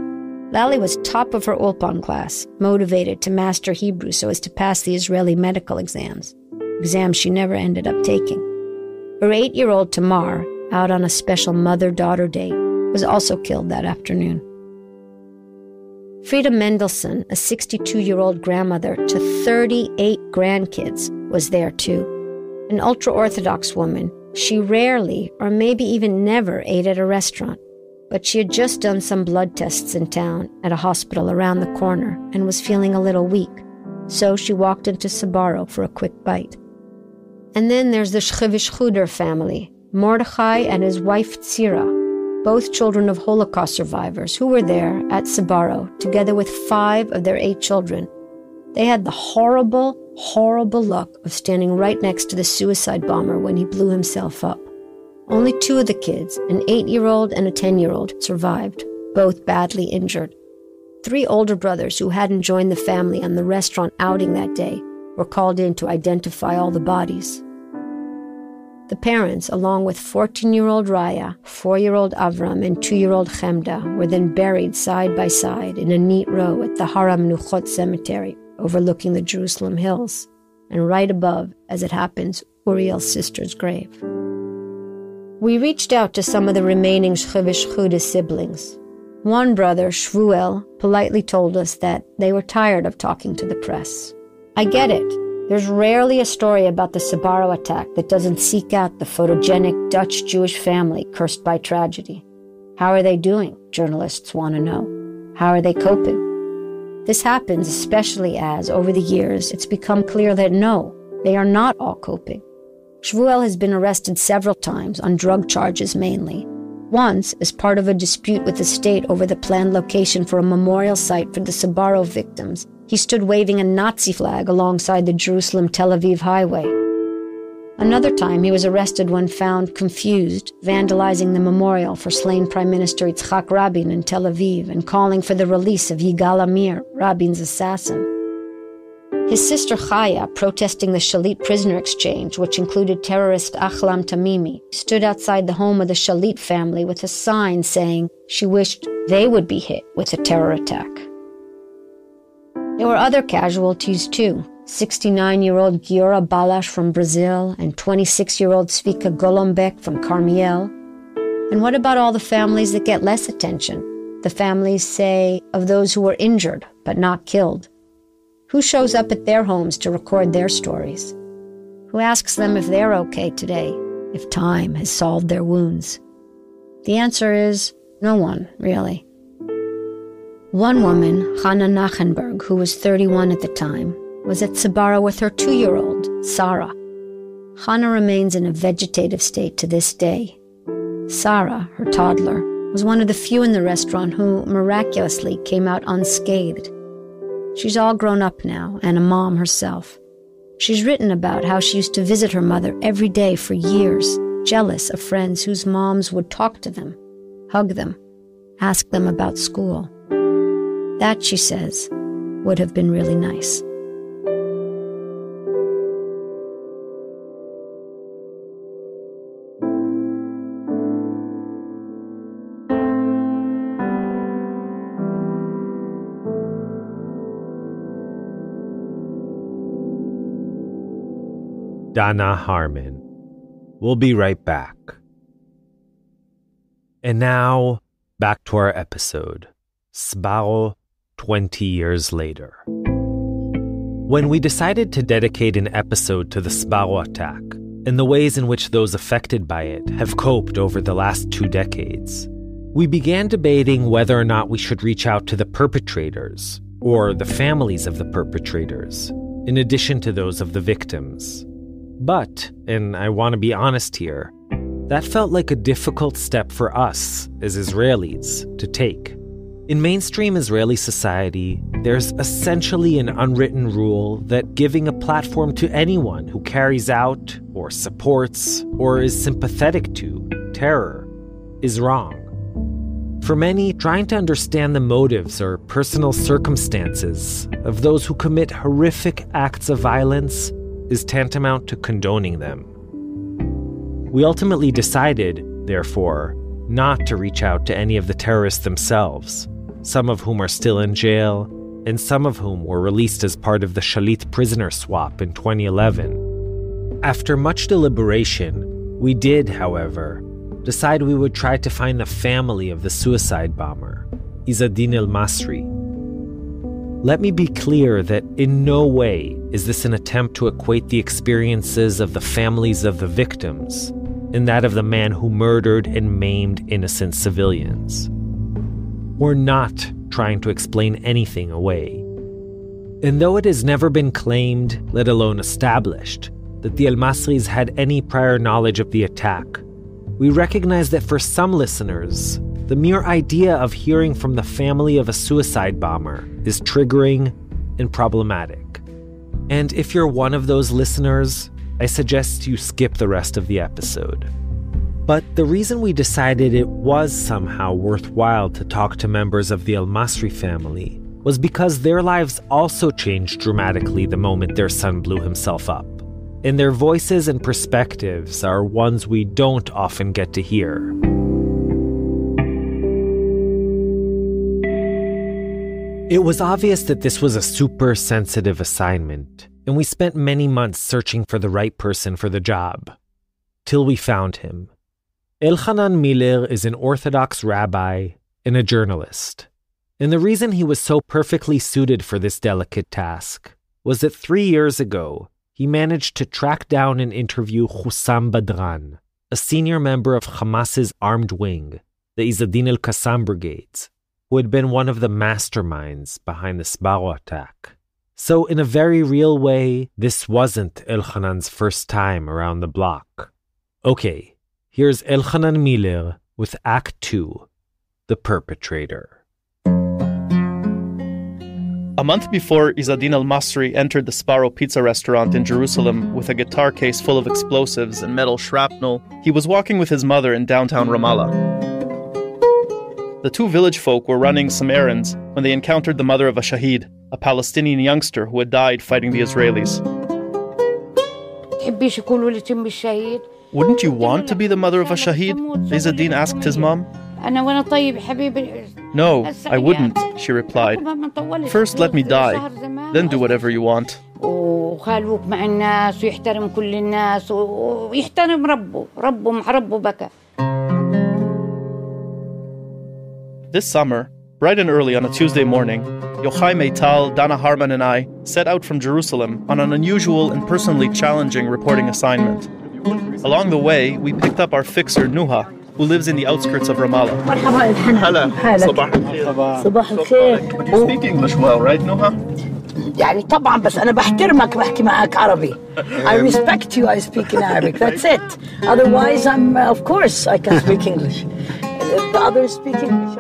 Lali was top of her Ulpan class, motivated to master Hebrew so as to pass the Israeli medical exams she never ended up taking. Her 8-year-old Tamar, out on a special mother-daughter date, was also killed that afternoon. Frida Mendelssohn, a 62-year-old grandmother to 38 grandkids, was there too. An ultra-Orthodox woman, she rarely, or maybe even never, ate at a restaurant. But she had just done some blood tests in town at a hospital around the corner and was feeling a little weak. So she walked into Sbarro for a quick bite. And then there's the Shchivish-Chuder family, Mordechai and his wife Tzira, both children of Holocaust survivors who were there at Sbarro, together with 5 of their 8 children. They had the horrible, horrible luck of standing right next to the suicide bomber when he blew himself up. Only 2 of the kids, an 8-year-old and a 10-year-old, survived, both badly injured. 3 older brothers who hadn't joined the family on the restaurant outing that day were called in to identify all the bodies. The parents, along with 14-year-old Raya, 4-year-old Avram, and 2-year-old Chemda, were then buried side by side in a neat row at the Haram Nuchot cemetery overlooking the Jerusalem hills, and right above, as it happens, Uriel's sister's grave. We reached out to some of the remaining Shchivish-Chuder siblings. One brother, Shvuel, politely told us that they were tired of talking to the press. I get it. There's rarely a story about the Sbarro attack that doesn't seek out the photogenic Dutch Jewish family cursed by tragedy. How are they doing? Journalists want to know. How are they coping? This happens especially as, over the years, it's become clear that no, they are not all coping. Shvuel has been arrested several times on drug charges mainly. Once, as part of a dispute with the state over the planned location for a memorial site for the Sbarro victims, he stood waving a Nazi flag alongside the Jerusalem-Tel Aviv highway. Another time, he was arrested when found confused, vandalizing the memorial for slain Prime Minister Yitzhak Rabin in Tel Aviv and calling for the release of Yigal Amir, Rabin's assassin. His sister Chaya, protesting the Shalit prisoner exchange, which included terrorist Ahlam Tamimi, stood outside the home of the Shalit family with a sign saying she wished they would be hit with a terror attack. There were other casualties too. 69-year-old Giora Balash from Brazil and 26-year-old Svika Golombek from Carmiel. And what about all the families that get less attention? The families, say, of those who were injured but not killed. Who shows up at their homes to record their stories? Who asks them if they're okay today, if time has solved their wounds? The answer is no one, really. One woman, Hannah Nachenberg, who was 31 at the time, was at Sbarro with her 2-year-old, Sarah. Hannah remains in a vegetative state to this day. Sarah, her toddler, was one of the few in the restaurant who, miraculously, came out unscathed. She's all grown up now, and a mom herself. She's written about how she used to visit her mother every day for years, jealous of friends whose moms would talk to them, hug them, ask them about school. That, she says, would have been really nice. Dana Harmon. We'll be right back. And now, back to our episode, Sbarro 20 years later. When we decided to dedicate an episode to the Sbarro attack and the ways in which those affected by it have coped over the last 2 decades, we began debating whether or not we should reach out to the perpetrators or the families of the perpetrators, in addition to those of the victims. But, and I want to be honest here, that felt like a difficult step for us, as Israelis, to take. In mainstream Israeli society, there's essentially an unwritten rule that giving a platform to anyone who carries out, or supports, or is sympathetic to terror is wrong. For many, trying to understand the motives or personal circumstances of those who commit horrific acts of violence is tantamount to condoning them. We ultimately decided, therefore, not to reach out to any of the terrorists themselves, some of whom are still in jail, and some of whom were released as part of the Shalit prisoner swap in 2011. After much deliberation, we did, however, decide we would try to find the family of the suicide bomber, Izzadin el-Masri. Let me be clear that in no way is this an attempt to equate the experiences of the families of the victims and that of the man who murdered and maimed innocent civilians. We're not trying to explain anything away. And though it has never been claimed, let alone established, that the El-Masris had any prior knowledge of the attack, we recognize that for some listeners, the mere idea of hearing from the family of a suicide bomber is triggering and problematic. And if you're one of those listeners, I suggest you skip the rest of the episode. But the reason we decided it was somehow worthwhile to talk to members of the El-Masri family was because their lives also changed dramatically the moment their son blew himself up. And their voices and perspectives are ones we don't often get to hear. It was obvious that this was a super sensitive assignment, and we spent many months searching for the right person for the job. Till we found him. Elchanan Miller is an Orthodox rabbi and a journalist. And the reason he was so perfectly suited for this delicate task was that 3 years ago, he managed to track down and interview Hussam Badran, a senior member of Hamas's armed wing, the Izzadin el-Qassam brigades, who had been one of the masterminds behind the Sbarro attack. So in a very real way, this wasn't Elchanan's first time around the block. Okay, here's Elchanan Miller with Act 2, The Perpetrator. A month before Izzadin el-Masri entered the Sbarro pizza restaurant in Jerusalem with a guitar case full of explosives and metal shrapnel, he was walking with his mother in downtown Ramallah. The two village folk were running some errands when they encountered the mother of a shaheed, a Palestinian youngster who had died fighting the Israelis. Wouldn't you want to be the mother of a shaheed? Izzadin asked his mom. No, I wouldn't, she replied. First let me die, then do whatever you want. This summer, bright and early on a Tuesday morning, Yochai Meital, Dana Harman and I set out from Jerusalem on an unusual and personally challenging reporting assignment. Along the way, we picked up our fixer, Nuha, who lives in the outskirts of Ramallah. Hello. صباح الخير. But you speak English well, right, Nuha? يعني طبعا بس أنا بحترمك بحكي معك عربي. I respect you, I speak in Arabic. That's it. Otherwise, of course, I can speak English. The others speak English.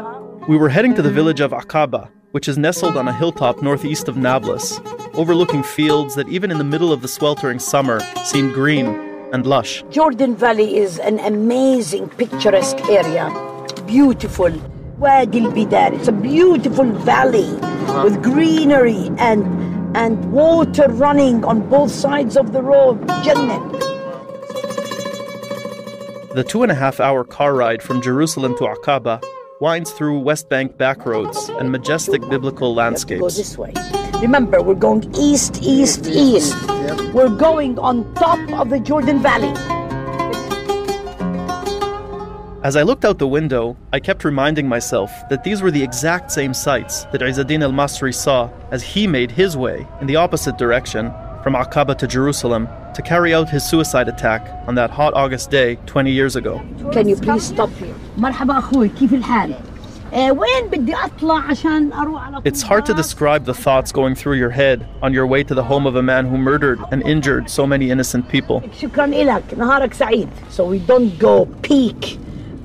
We were heading to the village of Aqaba, which is nestled on a hilltop northeast of Nablus, overlooking fields that even in the middle of the sweltering summer seemed green and lush. Jordan Valley is an amazing, picturesque area. Beautiful. Wadi al-Bidan. It's a beautiful valley with greenery and water running on both sides of the road. Jannah. The 2.5-hour car ride from Jerusalem to Aqaba winds through West Bank back roads and majestic biblical landscapes. Go this way. Remember, we're going east, east, east. We're going on top of the Jordan Valley. As I looked out the window, I kept reminding myself that these were the exact same sights that Izzadin el-Masri saw as he made his way in the opposite direction from Aqaba to Jerusalem to carry out his suicide attack on that hot August day 20 years ago. Can you please stop here? مرحبا أخوي كيف الحال؟ It's hard to describe the thoughts going through your head on your way to the home of a man who murdered and injured so many innocent people. So we don't go peak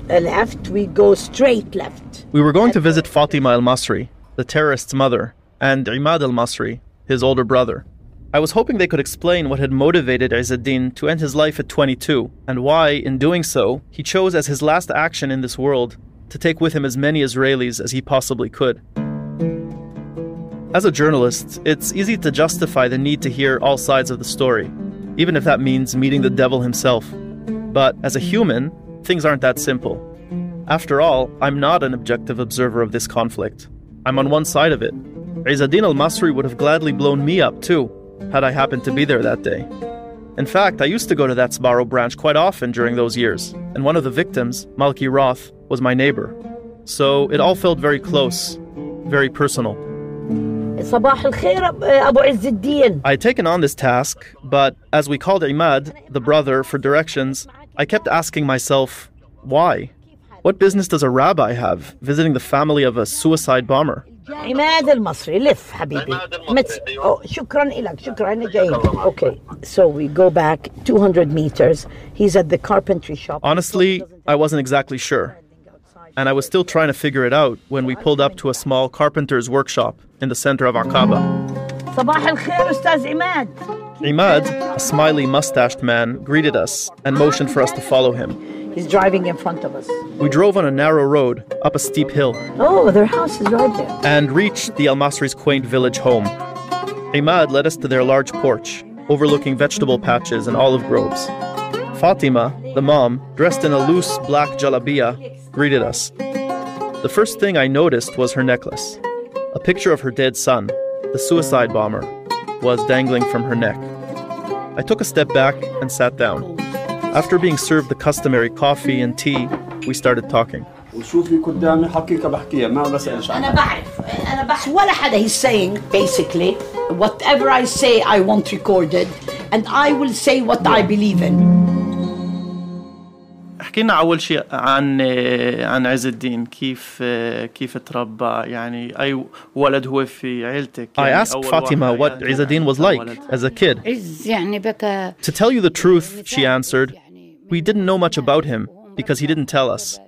left, we go straight left. We were going to visit Fatima al-Masri, the terrorist's mother, and Imad al-Masri, his older brother. I was hoping they could explain what had motivated Izzeddin to end his life at 22, and why, in doing so, he chose as his last action in this world to take with him as many Israelis as he possibly could. As a journalist, it's easy to justify the need to hear all sides of the story, even if that means meeting the devil himself. But as a human, things aren't that simple. After all, I'm not an objective observer of this conflict. I'm on one side of it. Izzeddin al-Masri would have gladly blown me up too, had I happened to be there that day. In fact, I used to go to that Sbarro branch quite often during those years, and one of the victims, Malki Roth, was my neighbor. So it all felt very close, very personal. I had taken on this task, but as we called Imad, the brother, for directions, I kept asking myself, why? What business does a rabbi have visiting the family of a suicide bomber? عماد المصري لف حبيبي شكرا لك شكرا أنا جاي. Okay, so we go back 200 meters. He's at the carpentry shop. Honestly, I wasn't exactly sure. And I was still trying to figure it out when we pulled up to a small carpenter's workshop in the center of Aqaba. صباح الخير أستاذ عماد. Imad, a smiley mustached man, greeted us and motioned for us to follow him. He's driving in front of us. We drove on a narrow road up a steep hill. Oh, their house is right there. And reached the Al-Masri's quaint village home. Imad led us to their large porch, overlooking vegetable patches and olive groves. Fatima, the mom, dressed in a loose black jalabiya, greeted us. The first thing I noticed was her necklace. A picture of her dead son, the suicide bomber, was dangling from her neck. I took a step back and sat down. After being served the customary coffee and tea, we started talking. He's saying, basically, whatever I say, I want recorded, and I will say what I believe in. حكينا أول شيء عن عز الدين كيف تربى يعني أي ولد هو في عيلتك. I asked Fatima what Izzeddin was like as a kid. To tell you the truth, she answered, we didn't know much about him because he didn't tell us.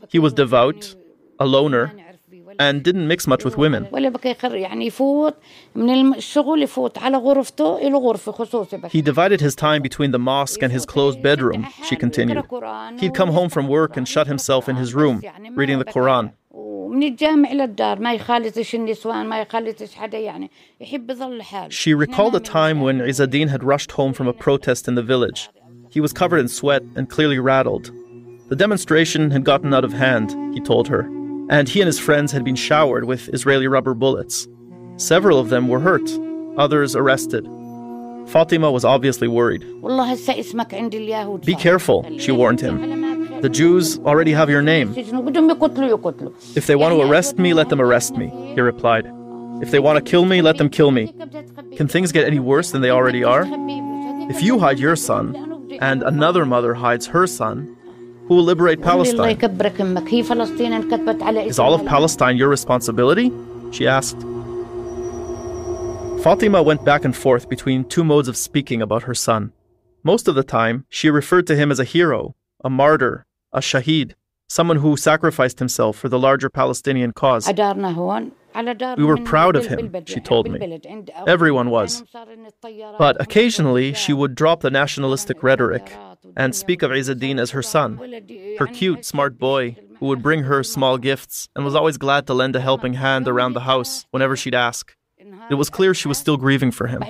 He was devout, a loner, and didn't mix much with women. He divided his time between the mosque and his closed bedroom, she continued. He'd come home from work and shut himself in his room, reading the Quran. She recalled a time when Izzeddin had rushed home from a protest in the village. He was covered in sweat and clearly rattled. The demonstration had gotten out of hand, he told her, and he and his friends had been showered with Israeli rubber bullets. Several of them were hurt, others arrested. Fatima was obviously worried. Be careful, she warned him. The Jews already have your name. If they want to arrest me, let them arrest me, he replied. If they want to kill me, let them kill me. Can things get any worse than they already are? If you hide your son, and another mother hides her son, who will liberate Palestine? Is all of Palestine your responsibility? She asked. Fatima went back and forth between two modes of speaking about her son. Most of the time, she referred to him as a hero, a martyr, a shaheed, someone who sacrificed himself for the larger Palestinian cause. We were proud of him, she told me. Everyone was. But occasionally, she would drop the nationalistic rhetoric and speak of Izzeddin as her son, her cute, smart boy who would bring her small gifts and was always glad to lend a helping hand around the house whenever she'd ask. It was clear she was still grieving for him.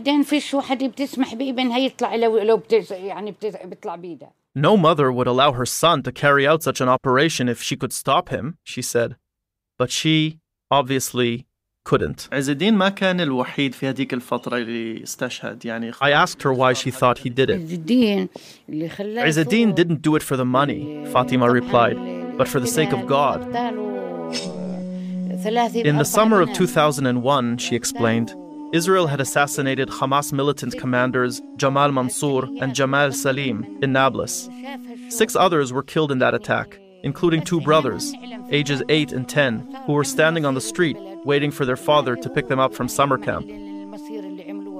No mother would allow her son to carry out such an operation if she could stop him, she said. But she obviously couldn't. I asked her why she thought he did it. Izzeddin didn't do it for the money, Fatima replied, but for the sake of God. In the summer of 2001, she explained, Israel had assassinated Hamas militant commanders Jamal Mansour and Jamal Salim in Nablus. 6 others were killed in that attack, including 2 brothers, ages 8 and 10, who were standing on the street waiting for their father to pick them up from summer camp.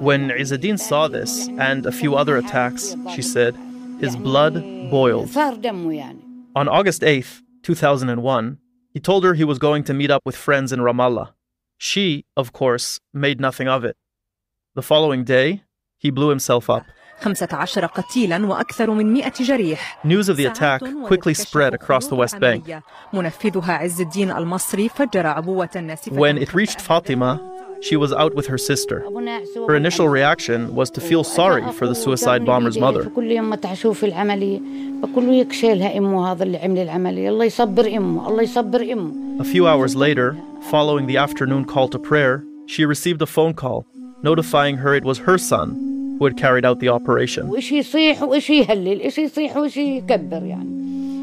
When Izzeddin saw this and a few other attacks, she said, his blood boiled. On August 8th, 2001, he told her he was going to meet up with friends in Ramallah. She, of course, made nothing of it. The following day, he blew himself up. 15 قتيلا وأكثر من 100 جريح. News of the attack quickly spread across the West Bank. منفذها عز الدين المصري فجر عبوة ناسفة. When it reached Fatima, she was out with her sister. Her initial reaction was to feel sorry for the suicide bomber's mother. A few hours later, following the afternoon call to prayer, she received a phone call notifying her it was her son who had carried out the operation.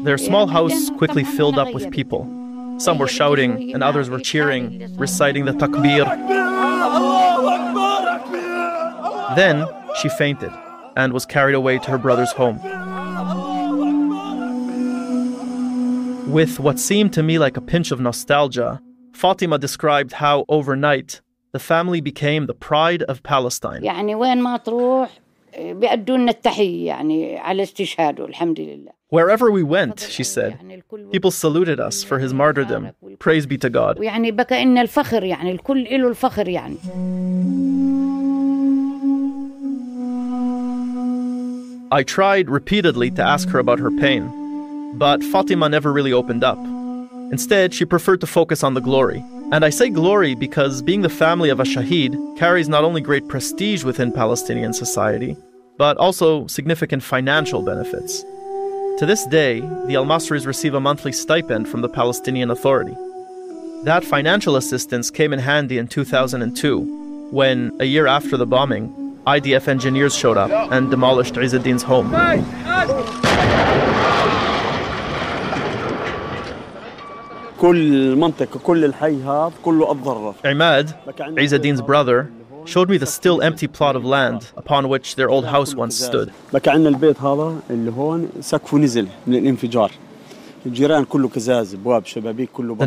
Their small house quickly filled up with people. Some were shouting and others were cheering, reciting the takbir. Then she fainted and was carried away to her brother's home. With what seemed to me like a pinch of nostalgia, Fatima described how overnight the family became the pride of Palestine. Wherever we went, she said, people saluted us for his martyrdom. Praise be to God. I tried repeatedly to ask her about her pain, but Fatima never really opened up. Instead, she preferred to focus on the glory. And I say glory because being the family of a shaheed carries not only great prestige within Palestinian society, but also significant financial benefits. To this day, the Al-Masris receive a monthly stipend from the Palestinian Authority. That financial assistance came in handy in 2002, when, a year after the bombing, IDF engineers showed up and demolished Izzeddin's home. Imad, Izzeddin's brother, showed me the still empty plot of land upon which their old house once stood. The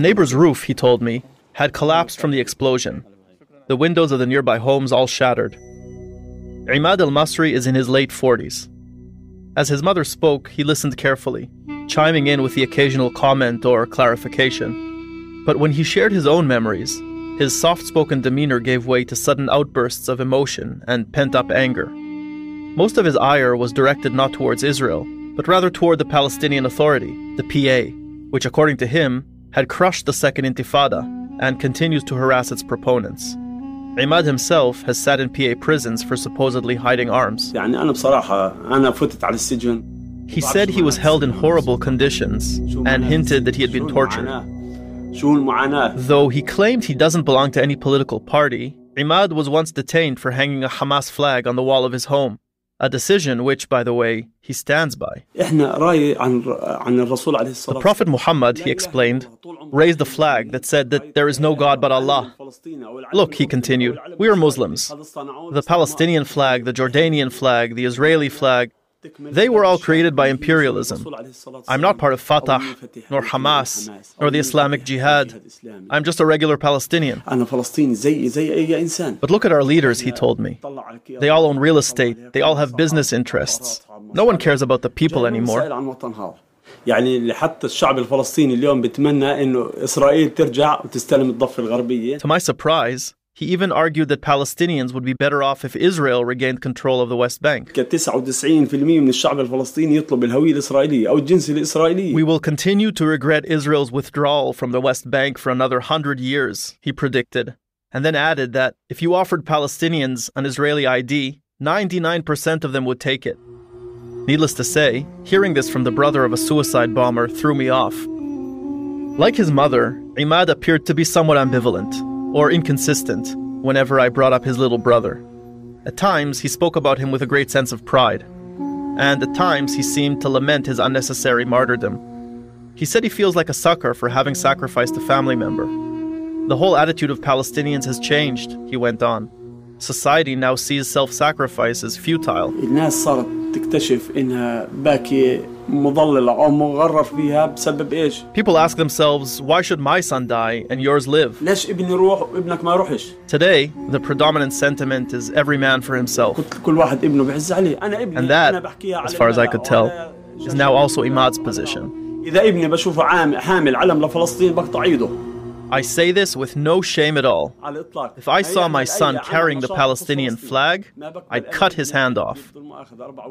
neighbor's roof, he told me, had collapsed from the explosion. The windows of the nearby homes all shattered. Imad al-Masri is in his late 40s. As his mother spoke, he listened carefully, chiming in with the occasional comment or clarification. But when he shared his own memories, his soft-spoken demeanor gave way to sudden outbursts of emotion and pent-up anger. Most of his ire was directed not towards Israel, but rather toward the Palestinian Authority, the PA, which according to him had crushed the Second Intifada and continues to harass its proponents. Imad himself has sat in PA prisons for supposedly hiding arms. He said he was held in horrible conditions and hinted that he had been tortured. Though he claimed he doesn't belong to any political party, Imad was once detained for hanging a Hamas flag on the wall of his home, a decision which, by the way, he stands by. The Prophet Muhammad, he explained, raised a flag that said that there is no God but Allah. Look, he continued, we are Muslims. The Palestinian flag, the Jordanian flag, the Israeli flag, they were all created by imperialism. I'm not part of Fatah, nor Hamas, nor the Islamic Jihad. I'm just a regular Palestinian. But look at our leaders, he told me. They all own real estate. They all have business interests. No one cares about the people anymore. To my surprise, he even argued that Palestinians would be better off if Israel regained control of the West Bank. We will continue to regret Israel's withdrawal from the West Bank for another 100 years, he predicted, and then added that if you offered Palestinians an Israeli ID, 99% of them would take it. Needless to say, hearing this from the brother of a suicide bomber threw me off. Like his mother, Imad appeared to be somewhat ambivalent, or inconsistent, whenever I brought up his little brother. At times, he spoke about him with a great sense of pride, and at times he seemed to lament his unnecessary martyrdom. He said he feels like a sucker for having sacrificed a family member. The whole attitude of Palestinians has changed, he went on. Society now sees self-sacrifice as futile. تكتشف إنها باكية مضللة أو مغرر فيها بسبب إيش؟ People ask themselves, why should my son die and yours live? ليش ابني يروح وابنك ما يروحش؟ Today, the predominant sentiment is every man for himself. كل واحد ابنه بيعز عليه. أنا ابني And that, as far as I could tell, is now also Imad's position. إذا ابني بشوفه حامل علم لفلسطين بقطع إيده. I say this with no shame at all. If I saw my son carrying the Palestinian flag, I'd cut his hand off.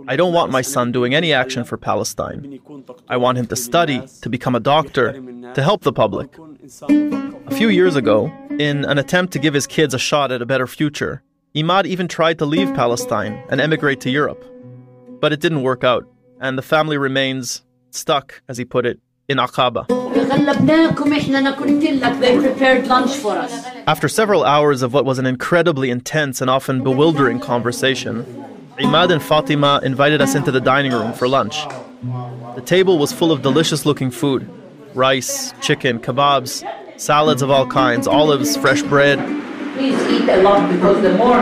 I don't want my son doing any action for Palestine. I want him to study, to become a doctor, to help the public. A few years ago, in an attempt to give his kids a shot at a better future, Imad even tried to leave Palestine and emigrate to Europe. But it didn't work out, and the family remains stuck, as he put it, in Aqaba. They prepared lunch for us. After several hours of what was an incredibly intense and often bewildering conversation, Imad and Fatima invited us into the dining room for lunch. The table was full of delicious-looking food: rice, chicken, kebabs, salads of all kinds, olives, fresh bread. Please eat a lot, because the more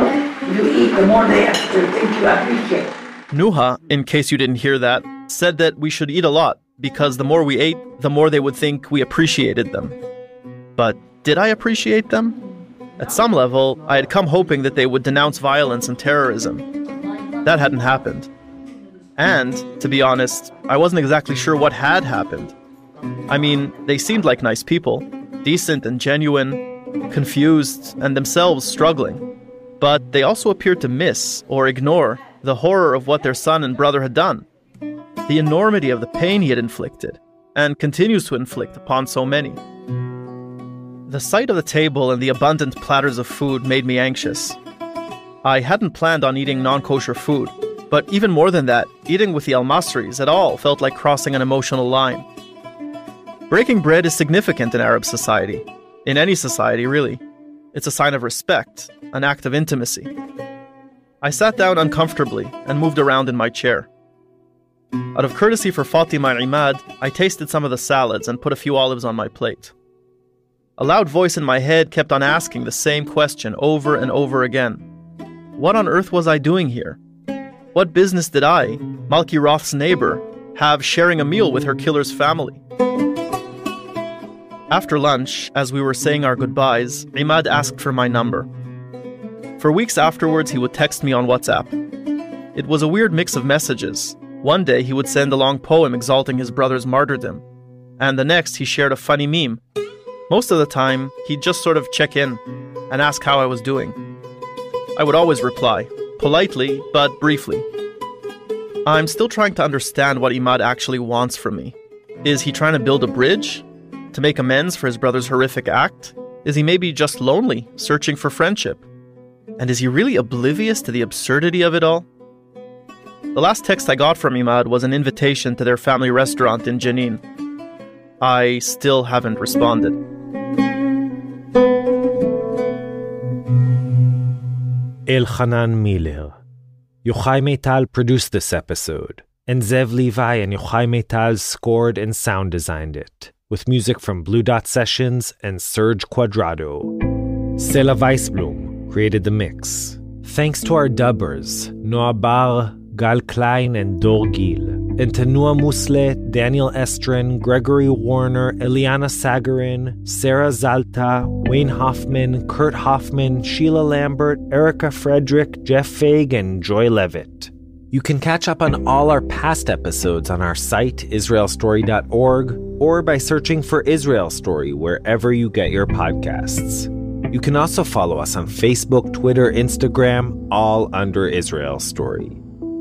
you eat, the more they think you appreciate. Nuha, in case you didn't hear that, said that we should eat a lot, because the more we ate, the more they would think we appreciated them. But did I appreciate them? At some level, I had come hoping that they would denounce violence and terrorism. That hadn't happened. And, to be honest, I wasn't exactly sure what had happened. I mean, they seemed like nice people, decent and genuine, confused, and themselves struggling. But they also appeared to miss or ignore the horror of what their son and brother had done, the enormity of the pain he had inflicted, and continues to inflict upon so many. The sight of the table and the abundant platters of food made me anxious. I hadn't planned on eating non-kosher food, but even more than that, eating with the Al-Masris at all felt like crossing an emotional line. Breaking bread is significant in Arab society, in any society really. It's a sign of respect, an act of intimacy. I sat down uncomfortably and moved around in my chair. Out of courtesy for Fatima and Imad, I tasted some of the salads and put a few olives on my plate. A loud voice in my head kept on asking the same question over and over again. What on earth was I doing here? What business did I, Malki Roth's neighbor, have sharing a meal with her killer's family? After lunch, as we were saying our goodbyes, Imad asked for my number. For weeks afterwards, he would text me on WhatsApp. It was a weird mix of messages. One day, he would send a long poem exalting his brother's martyrdom, and the next, he shared a funny meme. Most of the time, he'd just sort of check in and ask how I was doing. I would always reply, politely but briefly. I'm still trying to understand what Imad actually wants from me. Is he trying to build a bridge? To make amends for his brother's horrific act? Is he maybe just lonely, searching for friendship? And is he really oblivious to the absurdity of it all? The last text I got from Imad was an invitation to their family restaurant in Jenin. I still haven't responded. Elchanan Miller. Yochai Meital produced this episode, and Zev Levi and Yochai Meital scored and sound designed it, with music from Blue Dot Sessions and Serge Quadrado. Sela Weisblum created the mix. Thanks to our dubbers, Noah Bar, Gal Klein, and Dor Gil, and to Noah Musle, Daniel Estrin, Gregory Warner, Eliana Sagarin, Sarah Zalta, Wayne Hoffman, Kurt Hoffman, Sheila Lambert, Erica Frederick, Jeff Faig, and Joy Levitt. You can catch up on all our past episodes on our site, israelstory.org, or by searching for Israel Story wherever you get your podcasts. You can also follow us on Facebook, Twitter, Instagram, all under Israel Story.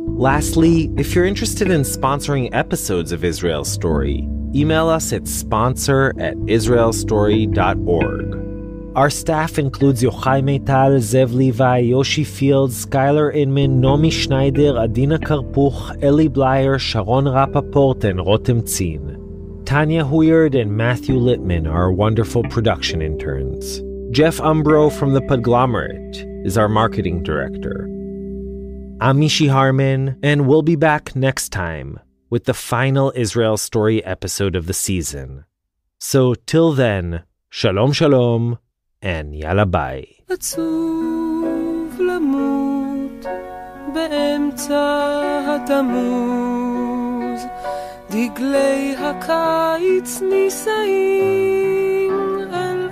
Lastly, if you're interested in sponsoring episodes of Israel Story, email us at sponsor@israelstory.org. Our staff includes Yochai Meital, Zev Levi, Yoshi Fields, Skylar Inman, Nomi Schneider, Adina Karpuch, Eli Blyer, Sharon Rappaport, and Rotem Tzin. Tanya Huyard and Matthew Littman are our wonderful production interns. Jeff Umbro from The Podglomerate is our marketing director. I'm Mishi Harman, and we'll be back next time with the final Israel Story episode of the season. So till then, shalom shalom, and yalla bye. עצוב למות באמצע התמוז, דגלי הקיץ נישאים אל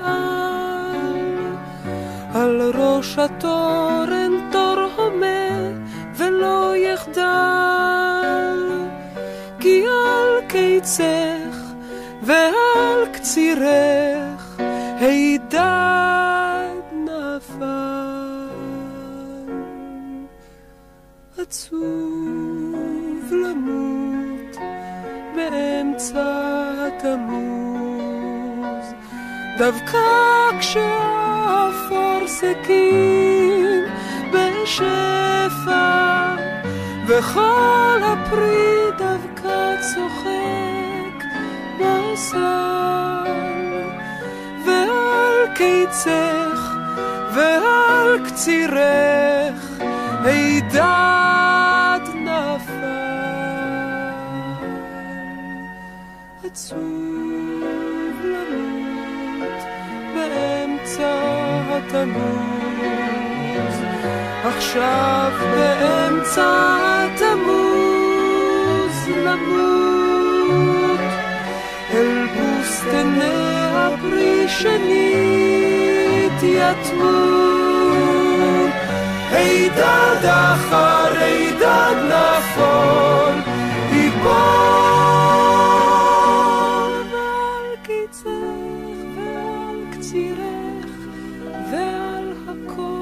על ראש התורן תור הומה ולא יחדל, כי על קיצך ועל קצירך הידד נפל. עצוב למות באמצע התמוז, דווקא כשאפור סכין בשפע, וכל הפרי דווקא צוחק בסל, ועל קיצך ועל קצירך הידד נפל. עצוב למות באמצע התמוז, עכשיו באמצע התמוז למות אל בוסתני הפרי שנית יתמו. הידד אחר הידד נפול יפול, ועל קיצך ועל קצירך ועל הכל.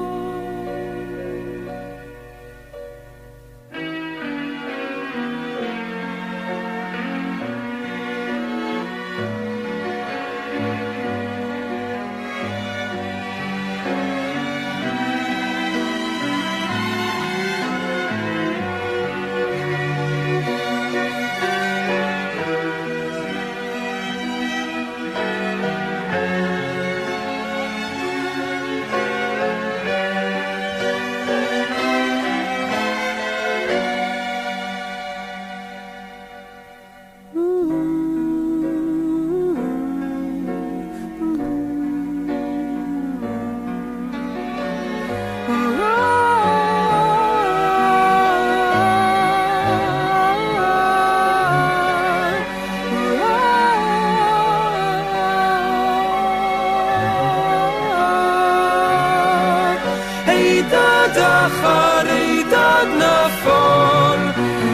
הידד אחר הידד נפול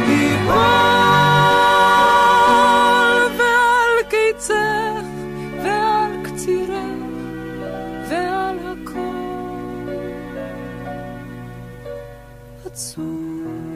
יפול, ועל קיצך ועל קצירך ועל הכל. עצוב